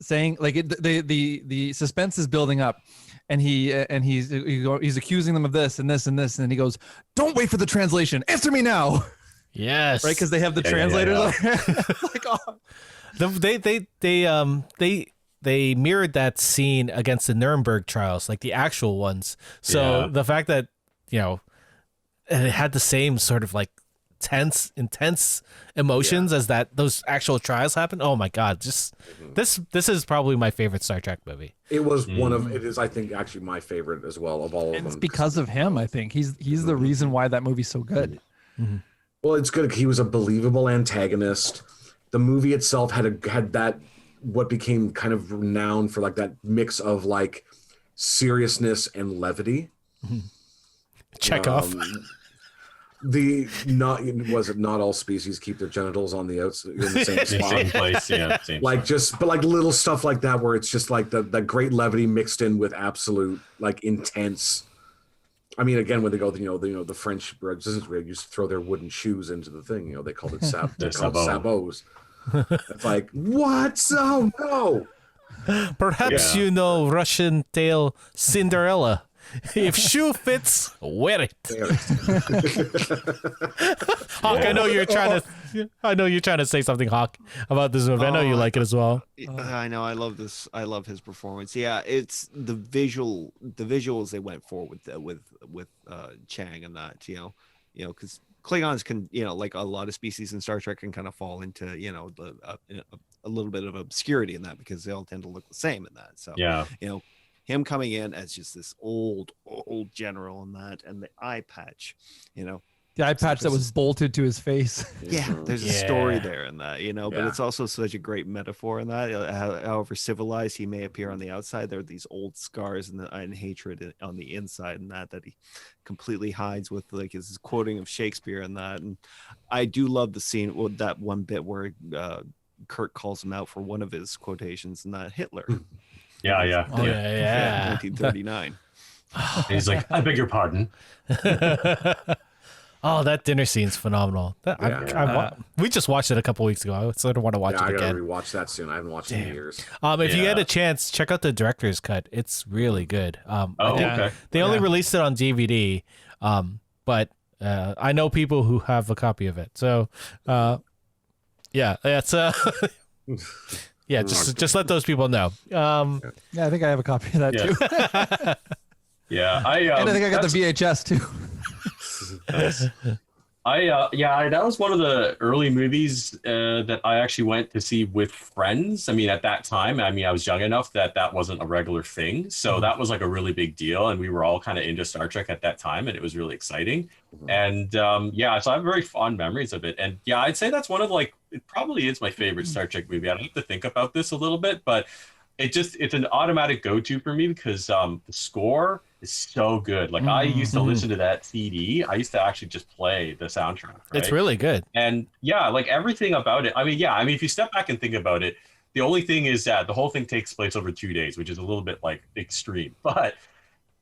saying, like, the suspense is building up, and he's accusing them of this and this and this, and he goes, "Don't wait for the translation. Answer me now." Yes, right, because they have the translators. Like, oh. They mirrored that scene against the Nuremberg trials, like the actual ones. So the fact that it had the same sort of like intense emotions as those actual trials happened. Oh my God! Just this is probably my favorite Star Trek movie. It was it is, I think, actually my favorite as well of all of them. It's because of him. I think he's the reason why that movie's so good. Mm-hmm. Well, it's good. He was a believable antagonist. The movie itself had that what became kind of renowned for, like, that mix of like seriousness and levity. Chekhov. Not all species keep their genitals on the outside in the same spot. Same place, yeah. Same Like spot. but like little stuff like that where it's just like the great levity mixed in with absolute like intense. I mean, again, when they go, the French resistance brigade used to throw their wooden shoes into the thing. They called it sabots. It's like, what? Oh no! Perhaps Russian tale Cinderella. If shoe fits, wear it. Hawk, I know you're trying to say something, Hawk, about this movie. I know you like it as well. I know. I love this. I love his performance. Yeah, it's the visuals they went for with Chang and that. Because Klingons can, like a lot of species in Star Trek, can kind of fall into a little bit of obscurity in that because they all tend to look the same in that. So him coming in as just this old general in that, and the eye patch, the eye patch that was bolted to his face. Yeah, there's a story there in that, but it's also such a great metaphor in that. However civilized he may appear on the outside, there are these old scars and hatred on the inside, and that he completely hides with, like, his quoting of Shakespeare and that. And I do love the scene with that one bit where Kirk calls him out for one of his quotations, and that Hitler. Yeah. 1939. He's like, I beg your pardon. Oh, that dinner scene's phenomenal. We just watched it a couple weeks ago. I sort of want to watch it again. I gotta rewatch that soon. I haven't watched it in years. If you get a chance, check out the director's cut. It's really good. Okay. They only released it on DVD, but I know people who have a copy of it. So, it's just let those people know. I think I have a copy of that too. Yeah, and I think I got the VHS too. that was one of the early movies that I actually went to see with friends. I mean, at that time, I was young enough that wasn't a regular thing. So that was like a really big deal. And we were all kind of into Star Trek at that time, and it was really exciting. And so I have very fond memories of it. And yeah, I'd say that's one of, like, it probably is my favorite Star Trek movie. I'd have to think about this a little bit, but it's an automatic go-to for me because the score is so good. Like, I used to listen to that CD. I used to actually just play the soundtrack. Right? It's really good. And like everything about it. If you step back and think about it, the only thing is that the whole thing takes place over 2 days, which is a little bit like extreme. But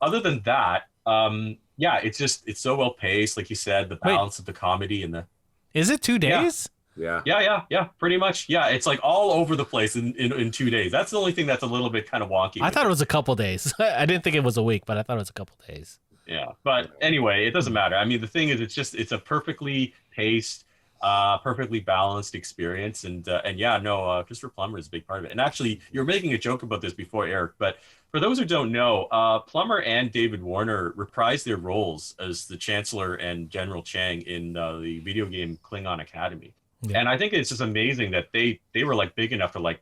other than that, it's so well paced. Like you said, the balance of the comedy and the. Is it 2 days? Yeah, pretty much. Yeah, it's like all over the place in 2 days. That's the only thing that's a little bit kind of wonky. I thought it was a couple days. I didn't think it was a week, but I thought it was a couple days. Yeah, but anyway, it doesn't matter. The thing is, it's a perfectly paced, perfectly balanced experience, and Christopher Plummer is a big part of it. And actually, you were making a joke about this before, Eric, but for those who don't know, Plummer and David Warner reprised their roles as the Chancellor and General Chang in the video game Klingon Academy. Yeah. And I think it's just amazing that they were like big enough to like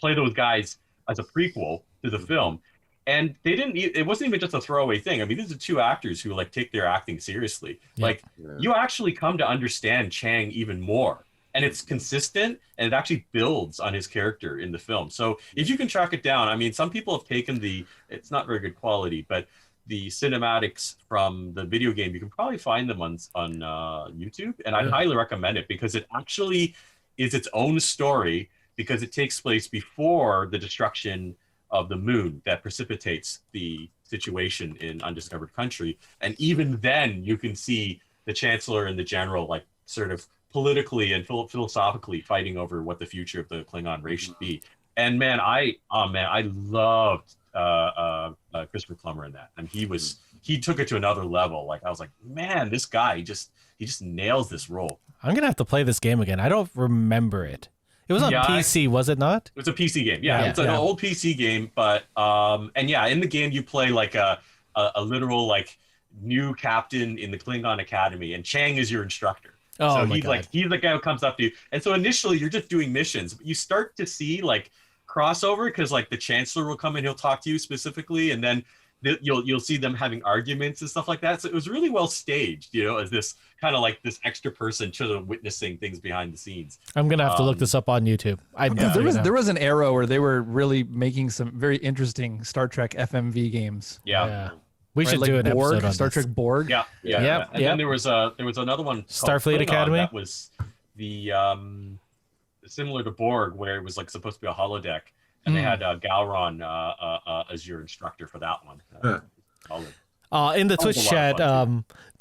play those guys as a prequel to the film. And they didn't, it wasn't even just a throwaway thing. These are two actors who like take their acting seriously. Yeah. You actually come to understand Chang even more. And it's consistent, and it actually builds on his character in the film. So if you can track it down, some people have taken it's not very good quality, but the cinematics from the video game, you can probably find them on YouTube, and I'd highly recommend it because it actually is its own story because it takes place before the destruction of the moon that precipitates the situation in Undiscovered Country. And even then, you can see the Chancellor and the General like sort of politically and philosophically fighting over what the future of the Klingon race should be. And man, I loved Christopher Plummer in that, and he took it to another level. Like I was like, man, this guy he just nails this role. I'm gonna have to play this game again. I don't remember it. It was on PC, was it not? It was a PC game. Yeah, it's an old PC game, but and yeah, in the game you play like a literal like new captain in the Klingon Academy, and Chang is your instructor. Oh, so my he's God. like he's the guy who comes up to you, and so initially you're just doing missions, but you start to see like crossover because like the Chancellor will come and he'll talk to you specifically, and then you'll see them having arguments and stuff like that. So it was really well staged, as this kind of like this extra person sort of witnessing things behind the scenes. I'm gonna have to look this up on YouTube. There was an era where they were really making some very interesting Star Trek FMV games. Yeah. We should do an Borg, episode on Star this. Trek Borg. Yeah. And then there was another one, Starfleet called Klingon, Academy? that was the similar to Borg, where it was like supposed to be a holodeck, and they had Gowron as your instructor for that one. In the Twitch chat,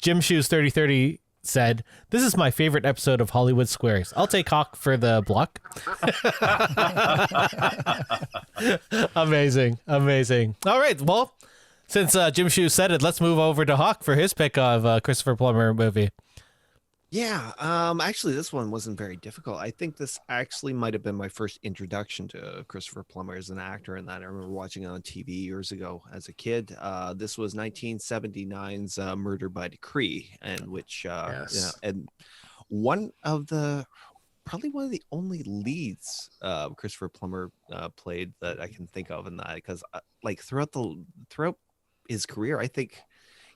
Jim Shoes 3030 said, "This is my favorite episode of Hollywood Squares. I'll take Hawk for the block." Amazing. All right, well, since Jim Shoes said it, let's move over to Hawk for his pick of Christopher Plummer movie. Yeah, actually, this one wasn't very difficult. I think this actually might have been my first introduction to Christopher Plummer as an actor, and that I remember watching it on TV years ago as a kid. This was 1979's Murder by Decree, and which, and probably one of the only leads Christopher Plummer played that I can think of in that, because like throughout his career, I think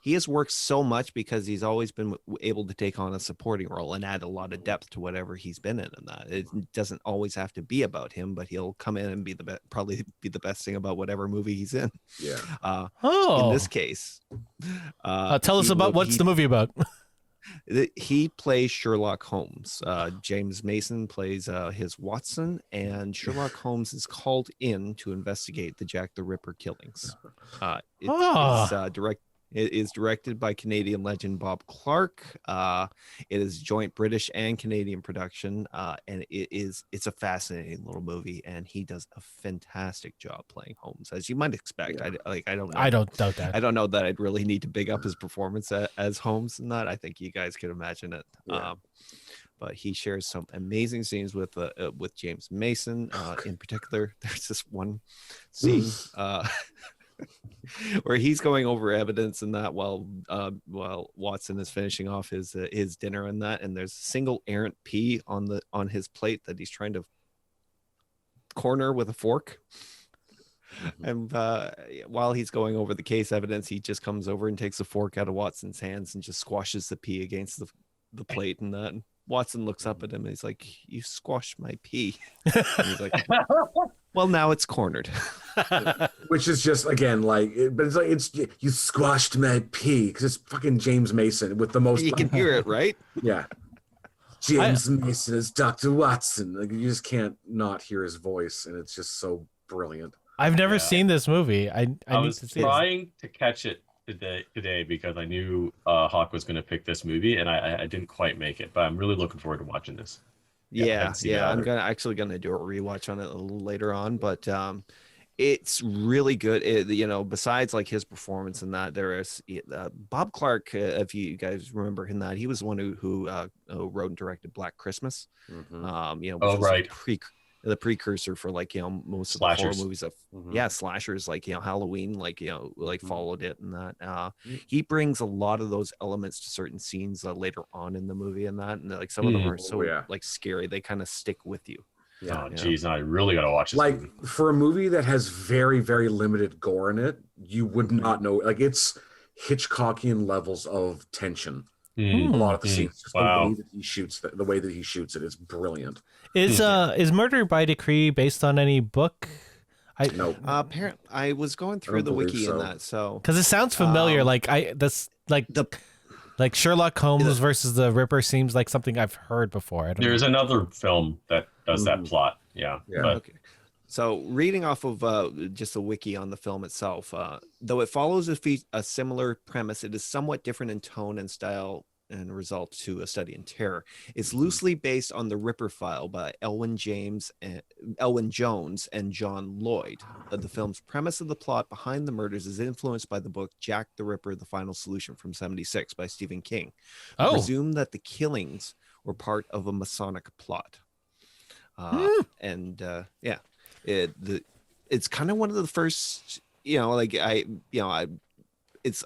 he has worked so much because he's always been able to take on a supporting role and add a lot of depth to whatever he's been in. And that it doesn't always have to be about him, but he'll come in and probably be the best thing about whatever movie he's in. Yeah. In this case, tell us about what's the movie about. He plays Sherlock Holmes. James Mason plays his Watson, and Sherlock Holmes is called in to investigate the Jack the Ripper killings. It is directed by Canadian legend Bob Clark. It is joint British and Canadian production, and it's a fascinating little movie, and he does a fantastic job playing Holmes, as you might expect. Yeah. I don't know. I don't doubt that. I don't know that I'd really need to big up his performance as Holmes in that. I think you guys could imagine it. Yeah. But he shares some amazing scenes with James Mason. In particular, there's this one scene where he's going over evidence and that while Watson is finishing off his dinner and that, and there's a single errant pea on his plate that he's trying to corner with a fork. And while he's going over the case evidence, he just comes over and takes a fork out of Watson's hands and just squashes the pea against the plate and that. And Watson looks up at him and he's like, "You squashed my pea." And he's like, "Well, now it's cornered." Which is just, again, but it's you squashed my pea, because it's fucking James Mason with the most. You can hear it, right? Yeah. James Mason is Dr. Watson. Like, you just can't not hear his voice, and it's just so brilliant. I've never seen this movie. I was trying to catch it today because I knew Hawk was going to pick this movie, and I didn't quite make it, but I'm really looking forward to watching this. Yeah. I'm gonna do a rewatch on it a little later on, but it's really good. Besides like his performance in that, there is Bob Clark. If you guys remember him, that he was the one who wrote and directed Black Christmas. Mm-hmm. The precursor for most of the horror movies of slashers, Halloween, followed it, and that he brings a lot of those elements to certain scenes later on in the movie, and that, and some of them are so scary, they kind of stick with you. Yeah. Oh, geez, I really gotta watch this movie. For a movie that has very, very limited gore in it, you would not know. Like, it's Hitchcockian levels of tension. A lot of the scenes, just the way that he shoots, the way that he shoots it is brilliant. Is Murder by Decree based on any book? No. Apparently, I was going through the wiki in that, so because it sounds familiar. Like Sherlock Holmes versus the Ripper seems like something I've heard before. I don't There's know. another film that does that plot. Yeah. Yeah. But Okay. So, reading off of just the wiki on the film itself, though it follows a similar premise, it is somewhat different in tone and style and result to A Study in Terror. It's loosely based on The Ripper File by Elwyn Jones and John Lloyd. The film's premise of the plot behind the murders is influenced by the book Jack the Ripper: The Final Solution from '76 by Stephen King. Oh. Presume that the killings were part of a Masonic plot. It's kind of one of the first,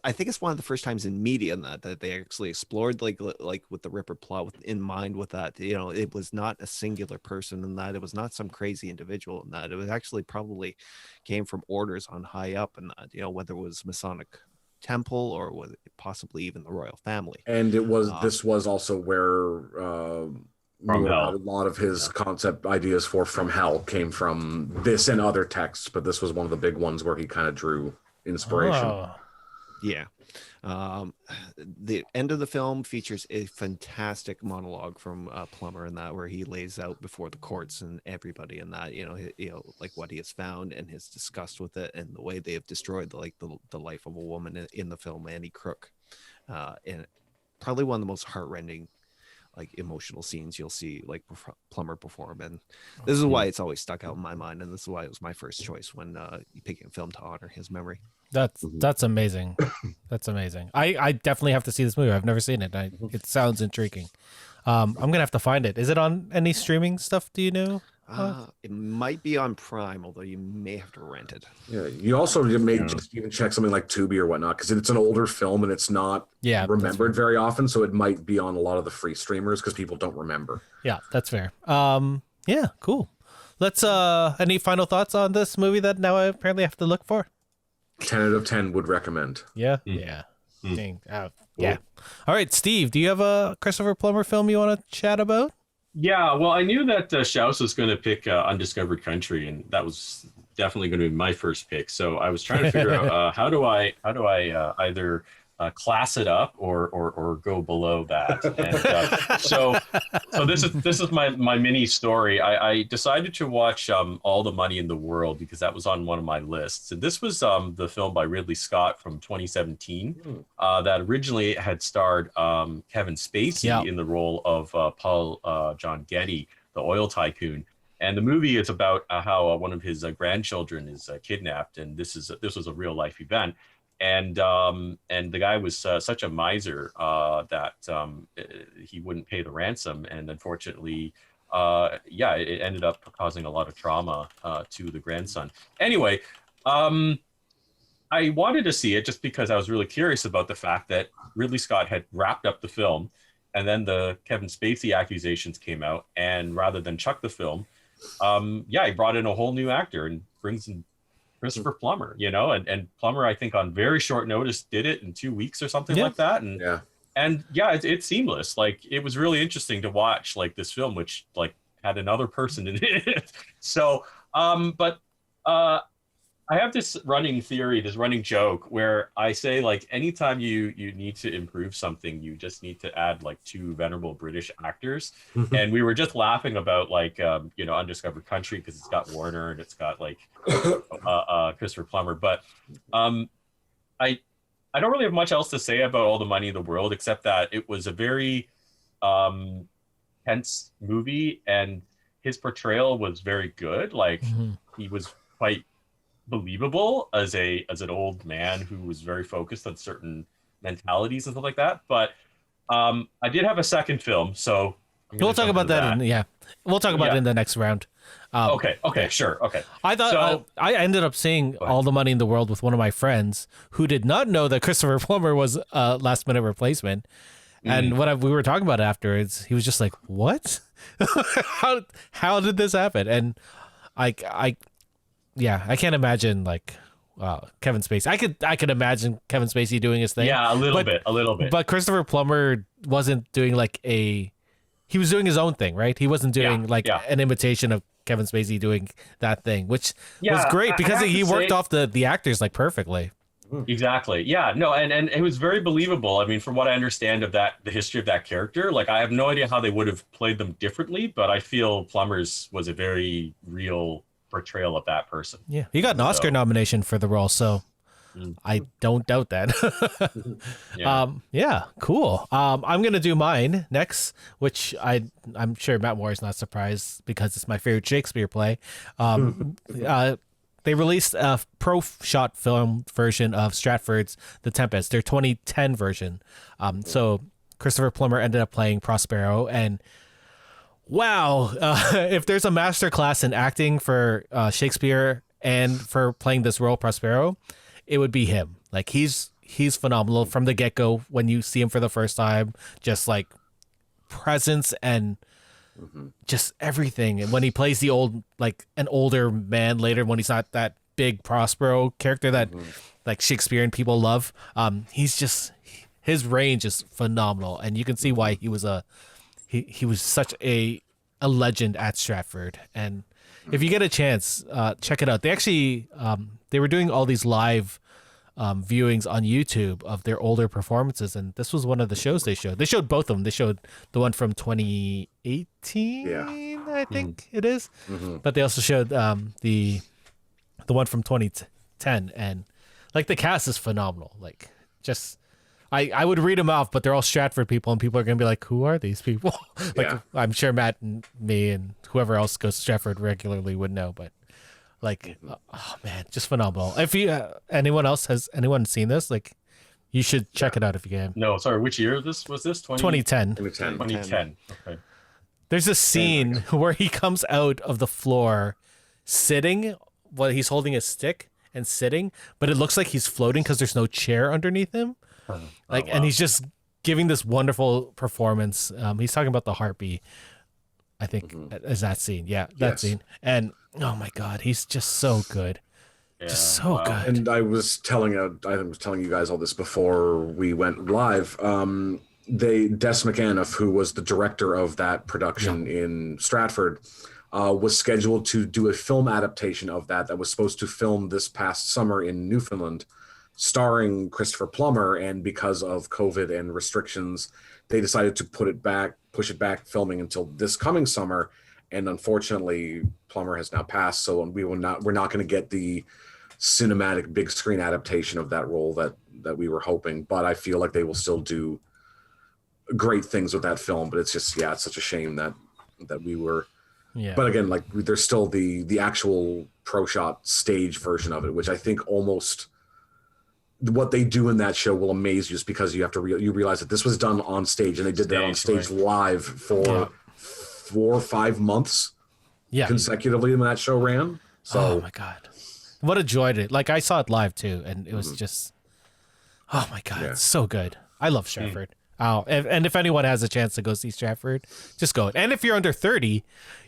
I think it's one of the first times in media that they actually explored like with the Ripper plot in mind with that. It was not a singular person, and that it was not some crazy individual, and that it was actually probably came from orders on high up, and that whether it was Masonic temple or was it possibly even the royal family. And this was also where a lot of his concept ideas for From Hell came from this and other texts, but this was one of the big ones where he kind of drew inspiration. Oh. Yeah. The end of the film features a fantastic monologue from Plummer, in that where he lays out before the courts and everybody in that, like what he has found and his disgust with it, and the way they have destroyed the life of a woman in the film, Annie Crook. And probably one of the most heartrending, like, emotional scenes you'll see like Plummer perform, and this is why it's always stuck out in my mind, and this is why it was my first choice when picking a film to honor his memory. That's amazing. That's amazing. I definitely have to see this movie. I've never seen it. It sounds intriguing. I'm gonna have to find it. Is it on any streaming stuff? Do you know? It might be on Prime, although you may have to rent it. Yeah, you also may just even check something like Tubi or whatnot, because it's an older film and it's not remembered very often, so it might be on a lot of the free streamers because people don't remember. Yeah, that's fair. Yeah, cool. Let's any final thoughts on this movie that now I apparently have to look for? 10 out of 10 would recommend. Yeah. Dang. Yeah. All right, Steve, do you have a Christopher Plummer film you want to chat about? yeah, well, I knew that Schaus was going to pick Undiscovered Country, and that was definitely going to be my first pick. So I was trying to figure out how do I either class it up or go below that. And so this is my mini story. I decided to watch All the Money in the World because that was on one of my lists. And this was the film by Ridley Scott from 2017 that originally had starred Kevin Spacey in the role of Paul John Getty, the oil tycoon. And the movie is about how one of his grandchildren is kidnapped, and this was a real life event. And the guy was such a miser that he wouldn't pay the ransom, and unfortunately, it ended up causing a lot of trauma to the grandson. Anyway, I wanted to see it just because I was really curious about the fact that Ridley Scott had wrapped up the film, and then the Kevin Spacey accusations came out, and rather than chuck the film, he brought in a whole new actor and brings in Christopher Plummer, and Plummer, I think on very short notice did it in 2 weeks or something like that. And it's seamless. Like, it was really interesting to watch like this film, which like had another person in it. So, I have this running theory, this running joke where I say, like, anytime you need to improve something, you just need to add like 2 venerable British actors. And we were just laughing about like, Undiscovered Country because it's got Warner and it's got like Christopher Plummer. But I don't really have much else to say about All the Money in the World, except that it was a very tense movie and his portrayal was very good. Like he was quite believable as an old man who was very focused on certain mentalities and stuff like that. But I did have a second film, so we'll talk about that. We'll talk about it in the next round. Okay, sure. Okay. I thought I ended up seeing All the Money in the World with one of my friends who did not know that Christopher Plummer was a last minute replacement. And when we were talking about it afterwards, he was just like, "What? how did this happen?" And I can't imagine like Kevin Spacey. I could imagine Kevin Spacey doing his thing. Yeah, a little bit. But Christopher Plummer wasn't doing like he was doing his own thing, right? He wasn't doing an imitation of Kevin Spacey doing that thing, which was great because he worked off the actors like perfectly. Exactly. Yeah. No, and it was very believable. I mean, from what I understand of that, the history of that character, like I have no idea how they would have played them differently, but I feel Plummer's was a very real portrayal of that person. Yeah, he got an Oscar nomination for the role, so I don't doubt that. Yeah. Cool. I'm gonna do mine next, which I'm sure Matt Moore is not surprised because it's my favorite Shakespeare play. They released a pro shot film version of Stratford's The Tempest, their 2010 version. So Christopher Plummer ended up playing Prospero, and wow, if there's a master class in acting for Shakespeare and for playing this role, Prospero, it would be him. Like he's phenomenal from the get-go when you see him for the first time, just like presence and just everything. And when he plays the an older man later, when he's not that big Prospero character that like Shakespearean people love, his range is phenomenal, and you can see why he was he was such a legend at Stratford. And if you get a chance, check it out. They actually they were doing all these live viewings on YouTube of their older performances, and this was one of the shows they showed. They showed both of them. They showed the one from 2018, I think it is, but they also showed the one from 2010, and like the cast is phenomenal. Like just I would read them off, but they're all Stratford people, and people are gonna be like, who are these people? Like I'm sure Matt and me and whoever else goes to Stratford regularly would know, but like, oh man, just phenomenal. If you has anyone seen this? Like, you should check it out if you can. No, sorry, which year was this? 2010. 2010. Okay. There's a scene where he comes out of the floor sitting while he's holding a stick and sitting, but it looks like he's floating because there's no chair underneath him. And he's just giving this wonderful performance. He's talking about the harpy, I think, is that scene. Yeah, that scene. And oh my God, he's just so good. Just so good. And I was telling you guys all this before we went live. Des McAnuff, who was the director of that production in Stratford, was scheduled to do a film adaptation of that was supposed to film this past summer in Newfoundland, starring Christopher Plummer. And because of COVID and restrictions, they decided to push it back filming until this coming summer. And unfortunately, Plummer has now passed, so we're not going to get the cinematic big screen adaptation of that role that we were hoping. But I feel like they will still do great things with that film. But it's just it's such a shame that we were. Yeah. But again, like there's still the actual pro shot stage version of it, which I think almost what they do in that show will amaze you, just because you have to you realize that this was done on stage, and they did that on stage live for 4 or 5 months consecutively when that show ran. So oh my God, what a joy to like. I saw it live too, and it was just oh my God, it's so good. I love Stratford. And if anyone has a chance to go see Stratford, just go. And if you're under 30,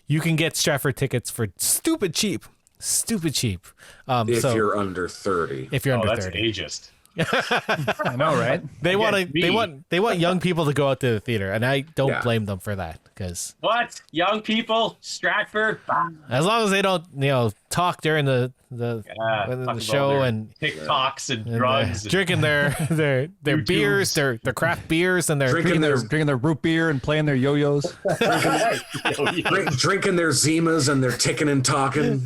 you can get Stratford tickets for stupid cheap. If you're under 30. If you're under that's 30. ageist. I know, right? They want young people to go out to the theater, and I don't blame them for that, because what young people, Stratford, as long as they don't talk during the show and TikToks and drugs, drinking their beers, their craft beers, and drinking their root beer and playing their yo-yos, drinking their Zimas and their ticking and talking.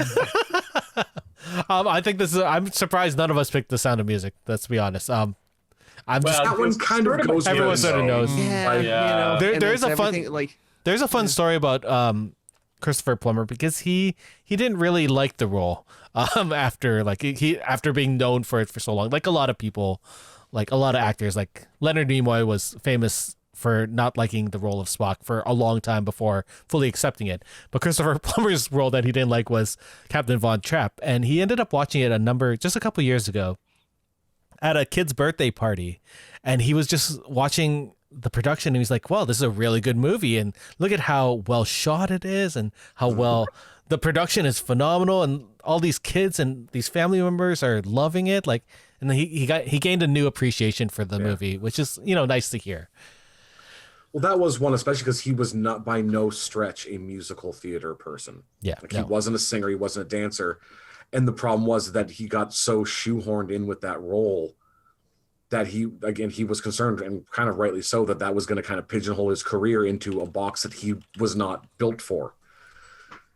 I think I'm surprised none of us picked The Sound of Music. Let's be honest. That one kind of goes. Everyone sort of knows. Yeah. There's a fun story about Christopher Plummer, because he didn't really like the role after being known for it for so long. Like a lot of people, like a lot of actors, like Leonard Nimoy was famous for not liking the role of Spock for a long time before fully accepting it. But Christopher Plummer's role that he didn't like was Captain Von Trapp, and he ended up watching it just a couple years ago at a kid's birthday party, and he was just watching the production, and he was like, wow, this is a really good movie, and look at how well shot it is, and how well the production is phenomenal, and all these kids and these family members are loving it. Like, and then he gained a new appreciation for the movie, which is nice to hear. Well, that was one, especially because he was not by no stretch a musical theater person. Yeah. He wasn't a singer, he wasn't a dancer. And the problem was that he got so shoehorned in with that role that he was concerned, and kind of rightly so, that was going to kind of pigeonhole his career into a box that he was not built for.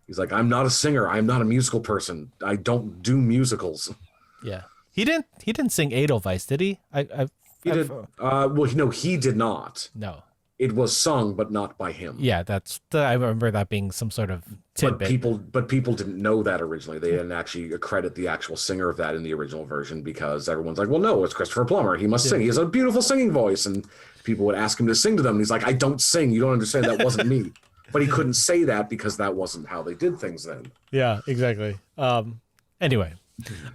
He's like, I'm not a singer. I'm not a musical person. I don't do musicals. Yeah. He didn't sing Edelweiss, did he? He did. Well, no, he did not. No. It was sung, but not by him. Yeah, I remember that being some sort of tidbit. But people didn't know that originally. They didn't actually accredit the actual singer of that in the original version, because everyone's like, well, no, it's Christopher Plummer. He must sing. He has a beautiful singing voice. And people would ask him to sing to them. And he's like, I don't sing. You don't understand. That wasn't me. But he couldn't say that because that wasn't how they did things then. Yeah, exactly. Anyway,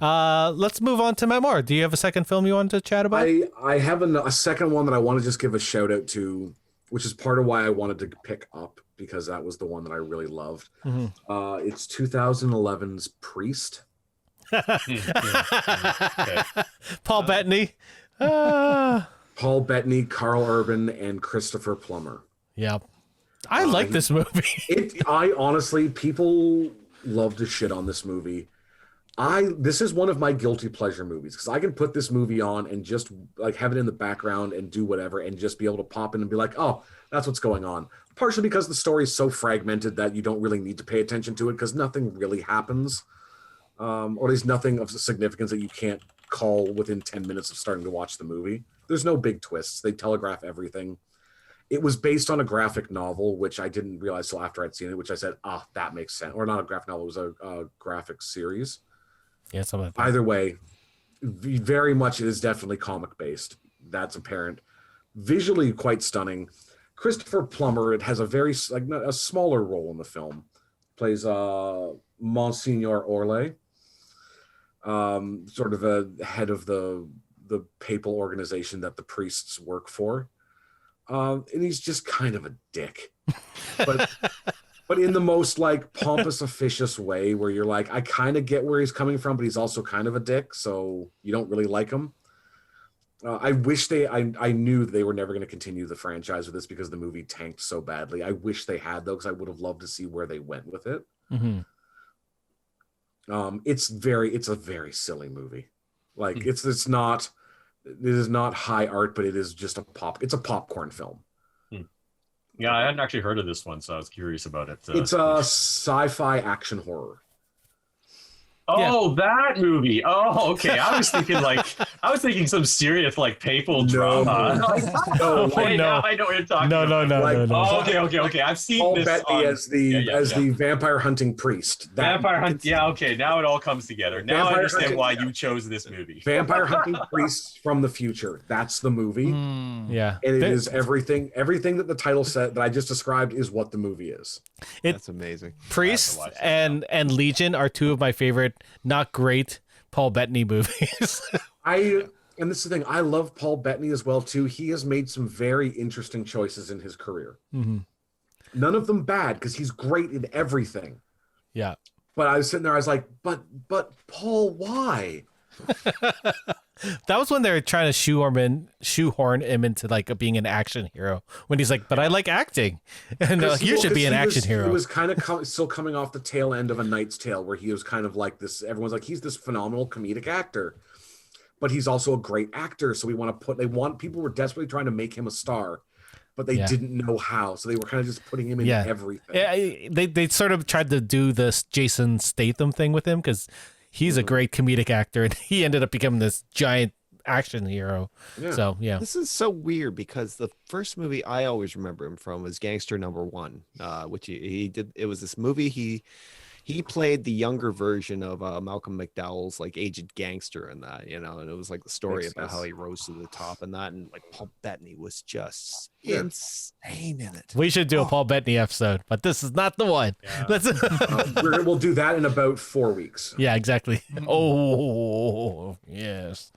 let's move on to Matt Moore. Do you have a second film you wanted to chat about? I have a second one that I want to just give a shout out to, which is part of why I wanted to pick up, because that was the one that I really loved. Mm-hmm. It's 2011's Priest. Paul Bettany. Paul Bettany, Carl Urban, and Christopher Plummer. Yeah. I like this movie. I honestly, people love to shit on this movie. This is one of my guilty pleasure movies, because I can put this movie on and just like have it in the background and do whatever, and just be able to pop in and be like, oh, that's what's going on. Partially because the story is so fragmented that you don't really need to pay attention to it, because nothing really happens, or there's nothing of significance that you can't call within 10 minutes of starting to watch the movie. There's no big twists. They telegraph everything. It was based on a graphic novel, which I didn't realize till after I'd seen it, which I said, that makes sense. Or not a graphic novel, it was a graphic series. Yeah, something like that. Either way, very much it is definitely comic based. That's apparent. Visually quite stunning. Christopher Plummer, it has a very a smaller role in the film. Plays Monsignor Orley, sort of a head of the papal organization that the priests work for. And he's just kind of a dick, but in the most like pompous, officious way, where you're like, I kind of get where he's coming from, but he's also kind of a dick, so you don't really like him. I wish I knew they were never going to continue the franchise with this, because the movie tanked so badly. I wish they had, though, because I would have loved to see where they went with it. Mm-hmm. It's a very silly movie. Like it is not high art, but it is just it's a popcorn film. Yeah, I hadn't actually heard of this one, so I was curious about it. It's a sci-fi action horror. Oh, that movie. Oh, okay. I was thinking some serious like papal drama. No. Now I know what you're talking about. No. Oh, okay. I've seen Paul this Bettany as the vampire hunting priest. Vampire hunt. Yeah, okay. Now it all comes together. Now I understand why you chose this movie. Vampire hunting priests from the future. That's the movie. Yeah. And it is everything that the title said that I just described is what the movie is. That's amazing. Priest and Legion are two of my favorite, not great Paul Bettany movies. And this is the thing, I love Paul Bettany as well too. He has made some very interesting choices in his career. Mm-hmm. None of them bad, because he's great in everything. Yeah. But I was sitting there, I was like, but Paul, why? That was when they were trying to shoehorn him into like being an action hero. When he's like, but I like acting, and they're like, you should be an action hero. He was kind of still coming off the tail end of A Knight's Tale, where he was kind of like this. Everyone's like, he's this phenomenal comedic actor, but he's also a great actor. So people were desperately trying to make him a star, but they didn't know how. So they were kind of just putting him in everything. Yeah, they sort of tried to do this Jason Statham thing with him, because he's a great comedic actor, and he ended up becoming this giant action hero. Yeah. So, yeah. This is so weird, because the first movie I always remember him from was Gangster #1, which he did. It was this movie. He played the younger version of Malcolm McDowell's like aged gangster in that, and it was like the story about how he rose to the top and that, and like Paul Bettany was just insane in it. We should do a Paul Bettany episode, but this is not the one. Yeah. We'll do that in about 4 weeks. Yeah, exactly. Oh, yes.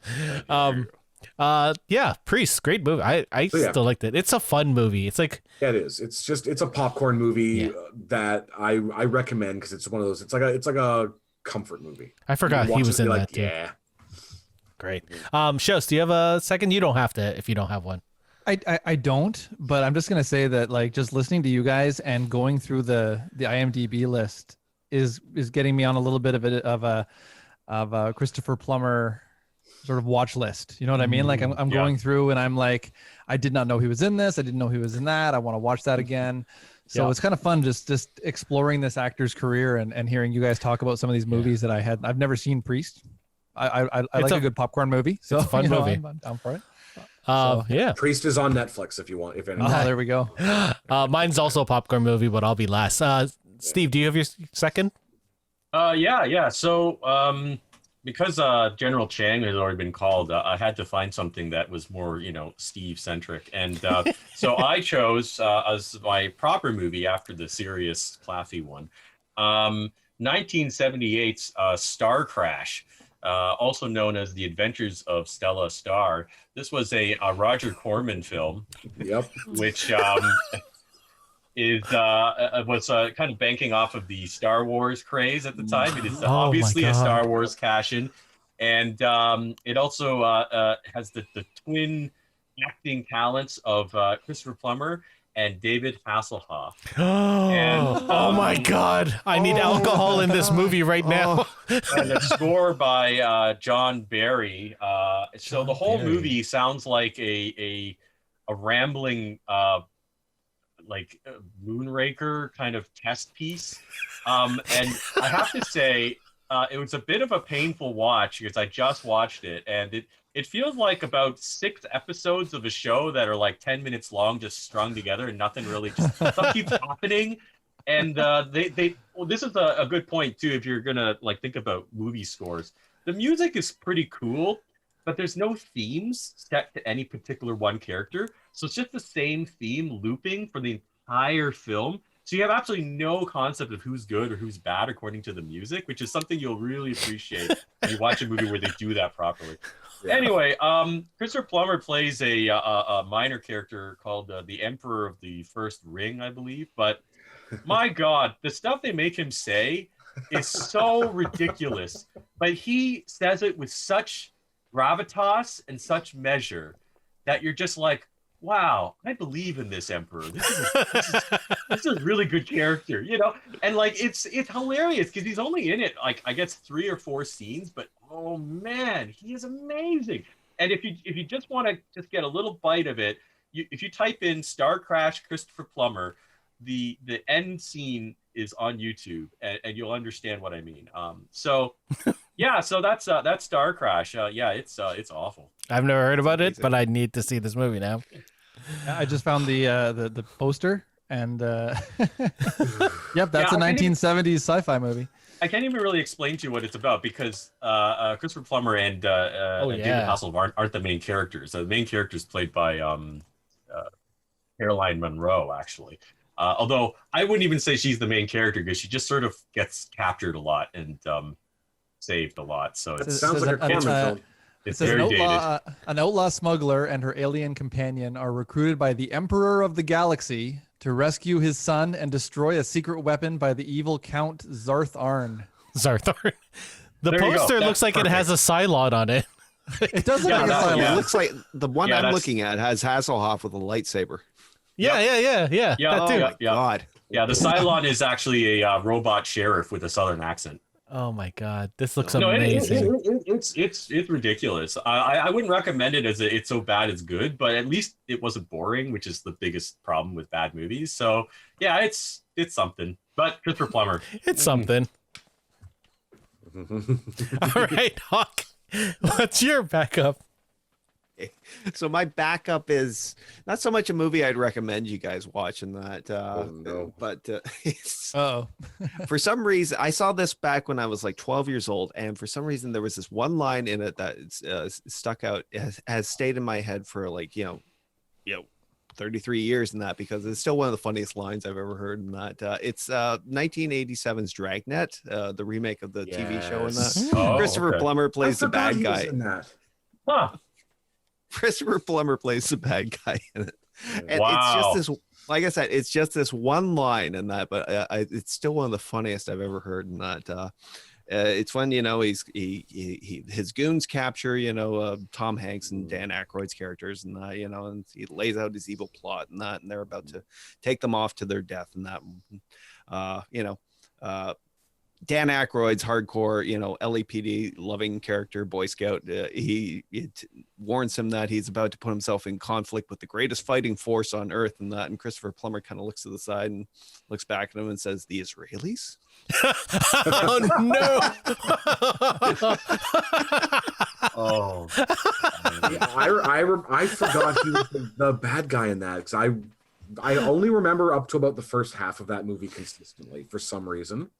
Yeah, Priest, great movie. I still liked it. It's a fun movie. It's like, yeah, it is. It's a popcorn movie that I recommend, because it's one of those. It's like a comfort movie. I forgot he was in that too. Yeah, great. Shows, do you have a second? You don't have to if you don't have one. I don't, but I'm just gonna say that like just listening to you guys and going through the IMDb list is getting me on a little bit of a Christopher Plummer sort of watch list. You know what I mean? Like I'm going through and I'm like, I did not know he was in this. I didn't know he was in that. I want to watch that again. So it's kind of fun just exploring this actor's career and hearing you guys talk about some of these movies that I've never seen. Priest. I like a good popcorn movie. So it's a fun movie. I'm down for it. Priest is on Netflix if you want. If anything. Oh, there we go. Mine's also a popcorn movie, but I'll be last. Steve, do you have your second? Yeah. So, because General Chang has already been called, I had to find something that was more, Steve centric, and so I chose as my proper movie after the serious, classy one, 1978's Star Crash, also known as The Adventures of Stella Star. This was a Roger Corman film. Yep. Which was kind of banking off of the Star Wars craze at the time. It is obviously a Star Wars cash-in, and it also has the twin acting talents of Christopher Plummer and David Hasselhoff. Oh my God! I need alcohol in this movie right now. And a score by John Barry. So the whole movie sounds like a rambling like Moonraker kind of test piece, and I have to say it was a bit of a painful watch because I just watched it, and it feels like about 6 episodes of a show that are like 10 minutes long, just strung together, and nothing really, just stuff keeps happening. And this is a good point too if you're gonna like think about movie scores. The music is pretty cool, but there's no themes set to any particular one character. So it's just the same theme looping for the entire film. So you have absolutely no concept of who's good or who's bad according to the music, which is something you'll really appreciate when you watch a movie where they do that properly. Yeah. Anyway, Christopher Plummer plays a minor character called the Emperor of the First Ring, I believe. But my God, the stuff they make him say is so ridiculous. But he says it with such gravitas and such measure that you're just like, wow, I believe in this emperor. This is a really good character, and like it's hilarious because he's only in it like I guess 3 or 4 scenes, but oh man, he is amazing. And if you just want to just get a little bite of it, if you type in Star Crash Christopher Plummer, the end scene is on YouTube, and you'll understand what I mean. So that's Star Crash. It's awful. I've never heard about it, but I need to see this movie now. I just found the poster, and yep, that's a 1970s sci-fi movie. I can't even really explain to you what it's about because Christopher Plummer and David Hasselhoff aren't the main characters. The main character is played by Caroline Munro, actually. Although I wouldn't even say she's the main character because she just sort of gets captured a lot and saved a lot. So it sounds like a Corman film. It's very dated. An outlaw smuggler and her alien companion are recruited by the Emperor of the Galaxy to rescue his son and destroy a secret weapon by the evil Count Zartharn. Zartharn. The poster looks like it has a Cylon on it. It does look like a Cylon. It looks like the one I'm looking at has Hasselhoff with a lightsaber. Yeah. That too. God. Yeah, the Cylon is actually a robot sheriff with a southern accent. Oh my God, this looks amazing. It's ridiculous. I wouldn't recommend it as it's so bad it's good, but at least it wasn't boring, which is the biggest problem with bad movies. So yeah, it's something. But Christopher Plummer, it's something. All right, Hawk, what's your backup? So my backup is not so much a movie I'd recommend you guys watching that, but for some reason I saw this back when I was like 12 years old, and for some reason there was this one line in it that stuck out, has stayed in my head for like 33 years in that, because it's still one of the funniest lines I've ever heard in that. It's 1987's Dragnet, the remake of the TV show in that. Christopher Plummer plays the bad guy. In that. Huh. Christopher Plummer plays the bad guy in it. And wow. It's just this, like I said, it's just this one line in that, but it's still one of the funniest I've ever heard in that. It's fun, his goons capture, Tom Hanks and Dan Aykroyd's characters and that, and he lays out his evil plot and that, and they're about to take them off to their death and that, Dan Aykroyd's hardcore, LAPD loving character, Boy Scout. It warns him that he's about to put himself in conflict with the greatest fighting force on earth, and Christopher Plummer kind of looks to the side and looks back at him and says, "The Israelis." Oh no! Oh, I forgot he was the bad guy in that, because I only remember up to about the first half of that movie consistently for some reason.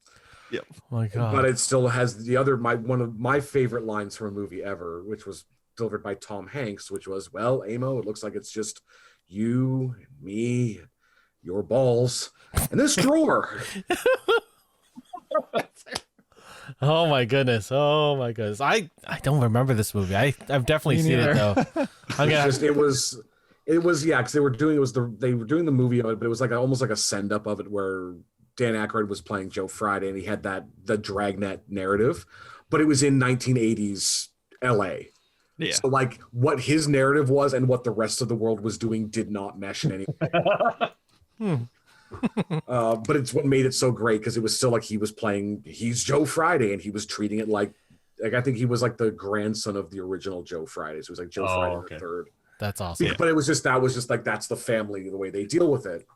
Yep. Oh my God! But it still has one of my favorite lines from a movie ever, which was delivered by Tom Hanks, which was, "Well, Amo, it looks like it's just you and me, your balls, and this drawer." Oh my goodness! Oh my goodness! I don't remember this movie. I've definitely seen it though. It was yeah, because they were doing the movie of it, but it was like almost like a send up of it where Dan Aykroyd was playing Joe Friday and he had the dragnet narrative, but it was in 1980s LA. Yeah. So like what his narrative was and what the rest of the world was doing did not mesh in any way. But it's what made it so great, because it was still like he's Joe Friday and he was treating it like I think he was like the grandson of the original Joe Friday. So it was like Joe Friday the third. That's awesome. But it was just like that's the family, the way they deal with it.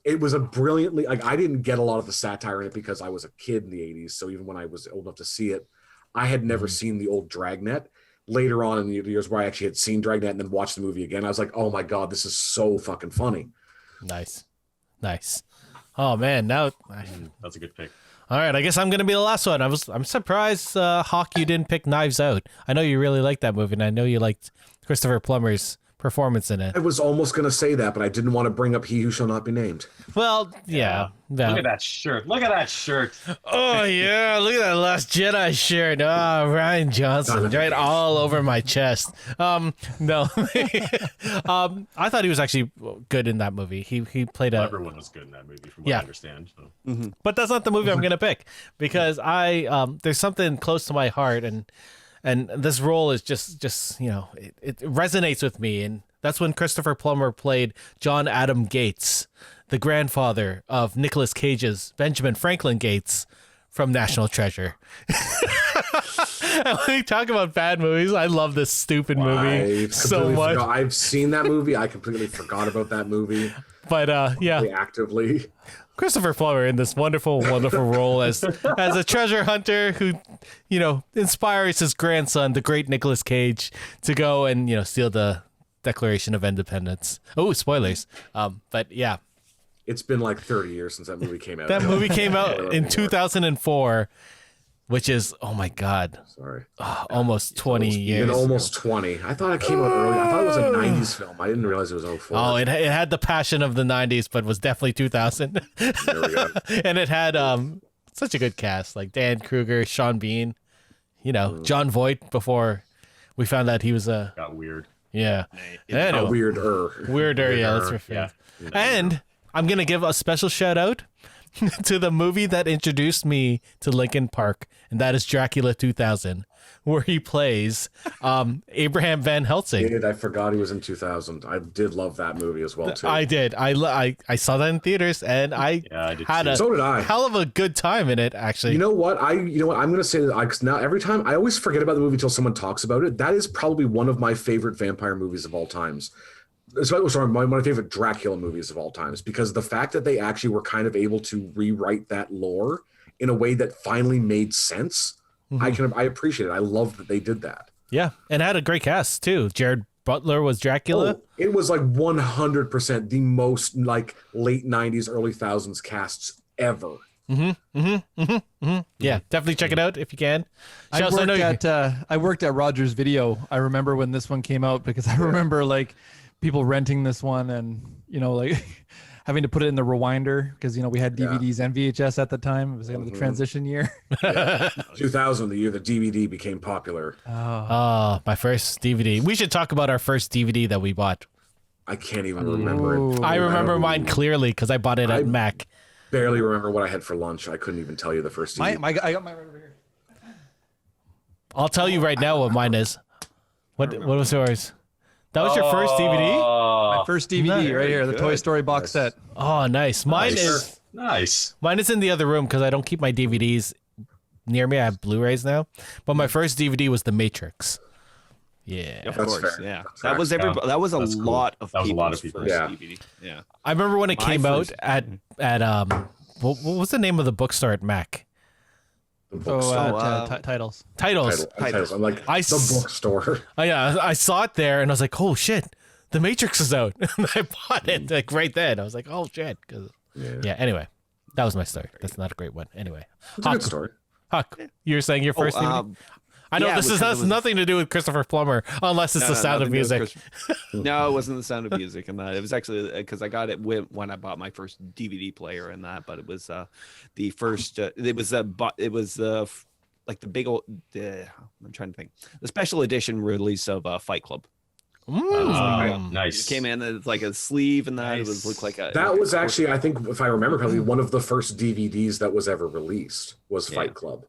It was a brilliantly, like, I didn't get a lot of the satire in it because I was a kid in the 80s. So even when I was old enough to see it, I had never seen the old Dragnet. Later on in the years where I actually had seen Dragnet and then watched the movie again, I was like, oh my God, this is so fucking funny. Nice. Oh man, now that's a good pick. all right. I guess I'm gonna be the last one. I'm surprised, Hawk, you didn't pick Knives Out. I know you really liked that movie, and I know you liked Christopher Plummer's performance in it. I was almost going to say that, but I didn't want to bring up He Who Shall Not Be Named. Well, yeah. Look at that shirt. Oh yeah, look at that Last Jedi shirt. Oh, Ryan Johnson, right all over my chest. No, I thought he was actually good in that movie. He played Everyone was good in that movie, from what I understand. So. But that's not the movie I'm gonna pick, because there's something close to my heart, and this role is just it resonates with me, and that's when Christopher Plummer played John Adam Gates, the grandfather of Nicolas Cage's Benjamin Franklin Gates from National Treasure. And when you talk about bad movies, I love this stupid movie so much. I've seen that movie. I completely forgot about that movie. But Actively. Christopher Plummer in this wonderful, wonderful role as a treasure hunter who, inspires his grandson, the great Nicolas Cage, to go and, steal the Declaration of Independence. Oh, spoilers. But yeah. It's been like 30 years since that movie came out. That movie came out in 2004, which is, oh my God. Sorry. Almost 20 years. Almost 20. I thought it came out early. I thought it was a 90s film. I didn't realize it was 04. Oh, it had the passion of the 90s, but was definitely 2000. There we go. And it had such a good cast, like Dan Kruger, Sean Bean, John Voight, before we found out he was a... Got weird. Yeah. Anyway. Weirder, yeah. That's for yeah. And I'm going to give a special shout out to the movie that introduced me to Linkin Park, and that is Dracula 2000, where he plays Abraham Van Helsing. I forgot he was in 2000. I did love that movie as well, too. I did. I saw that in theaters, and I had a hell of a good time in it, actually. You know what? I'm going to say that because now every time I always forget about the movie until someone talks about it. That is probably one of my favorite vampire movies of all times. Sorry, one of my favorite Dracula movies of all times, because the fact that they actually were kind of able to rewrite that lore in a way that finally made sense, I appreciate it. I love that they did that. Yeah, and had a great cast too. Jared Butler was Dracula. Oh, it was like 100% the most like late 90s, early 2000s casts ever. Yeah, definitely check it out if you can. I worked at Rogers Video. I remember when this one came out, because I remember like people renting this one and like having to put it in the rewinder, because we had DVDs and VHS at the time. It was kind of the transition year. 2000, the year the DVD became popular. Oh, my first DVD. We should talk about our first DVD that we bought. I can't even remember it. I remember mine clearly because I bought it at Mac. Barely remember what I had for lunch. I couldn't even tell you the first DVD. I got mine right over here. I'll tell you right now what mine is. What was yours? That was your first DVD? My first DVD right here, the Toy Story box set. Oh, nice. Mine Nice. Mine is in the other room because I don't keep my DVDs near me. I have Blu-rays now. But my first DVD was The Matrix. Yeah. Of That's course, fair. yeah. That's That was fair. everybody. That was a That's cool. lot of That was a lot people's of people. first Yeah. DVD. Yeah. I remember when it My came first- out at what was the name of the bookstore at Mac? The Oh, bookstore. titles. Titles. Titles. I'm like, I the s- bookstore. Oh, yeah, I saw it there and I was like, oh shit, The Matrix is out. And I bought it like right then. I was like, oh shit. Yeah, anyway, that was my story. That's not a great one. Anyway, It's a good story. Huck, you were saying your first DVD? I know yeah, this because has it was- nothing to do with Christopher Plummer, unless it's the Sound of nothing to do with Music. No, it wasn't the Sound of Music, and that it was actually because I got it when I bought my first DVD player and that. But it was the first. It was like the big old. I'm trying to think. The special edition release of Fight Club. Nice. It came in as like a sleeve, and that it was looked like a. That was actually, I think, if I remember correctly, one of the first DVDs that was ever released was Fight Club.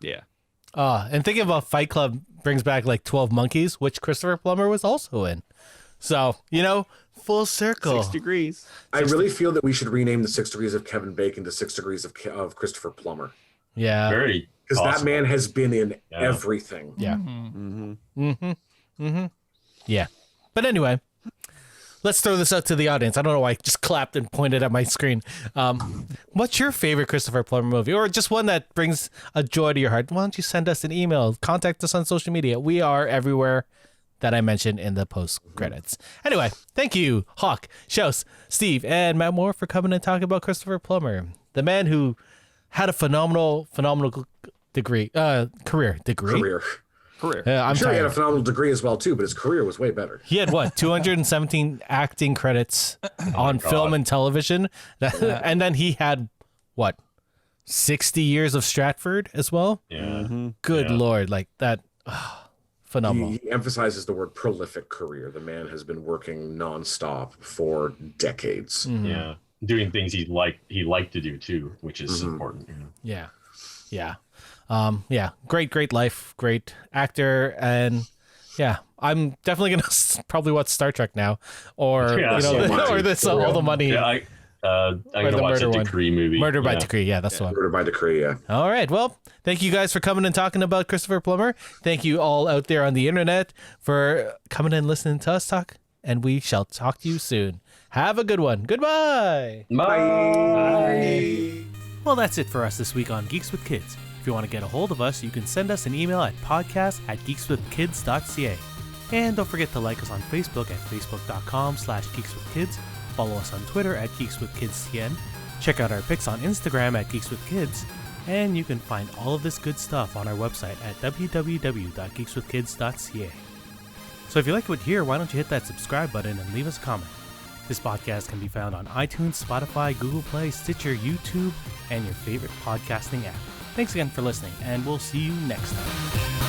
Yeah. And thinking about Fight Club brings back like 12 Monkeys, which Christopher Plummer was also in. So, full circle. 6 degrees. I really feel that we should rename the 6 Degrees of Kevin Bacon to 6 Degrees of Christopher Plummer. Yeah. Very. Because that awesome. man has been in Yeah. everything. Yeah. Mm-hmm. Yeah. But anyway, let's throw this out to the audience. I don't know why I just clapped and pointed at my screen. What's your favorite Christopher Plummer movie, or just one that brings a joy to your heart? Why don't you send us an email? Contact us on social media. We are everywhere that I mentioned in the post credits. Anyway, thank you, Hawk, Shouse, Steve, and Matt Moore for coming and talking about Christopher Plummer, the man who had a phenomenal career. Career. I'm I'm sure he had a tired. phenomenal degree as well, too, but his career was way better. He had what, 217 acting credits on film and television, and then he had what, 60 years of Stratford as well. Yeah. Good Yeah. Lord, like that, phenomenal. He emphasizes the word prolific career. The man has been working nonstop for decades. Yeah. Doing things he liked to do too, which is important. Yeah, yeah. Great life, great actor, and yeah, I'm definitely gonna probably watch Star Trek now, or Yeah, so much. or this All the Money. Yeah, I'm the gonna watch murder a one. Decree movie. Murder by Yeah. Decree. Yeah, that's the one. Murder by decree, yeah. All right. Well, thank you guys for coming and talking about Christopher Plummer. Thank you all out there on the internet for coming and listening to us talk. And we shall talk to you soon. Have a good one. Goodbye. Bye. Well, that's it for us this week on Geeks with Kids. If you want to get a hold of us, you can send us an email at podcast@geekswithkids.ca. And don't forget to like us on Facebook at facebook.com/geekswithkids. Follow us on Twitter at geekswithkidstn. Check out our pics on Instagram at geekswithkids. And you can find all of this good stuff on our website at www.geekswithkids.ca. So if you like what you hear, why don't you hit that subscribe button and leave us a comment. This podcast can be found on iTunes, Spotify, Google Play, Stitcher, YouTube, and your favorite podcasting app. Thanks again for listening, and we'll see you next time.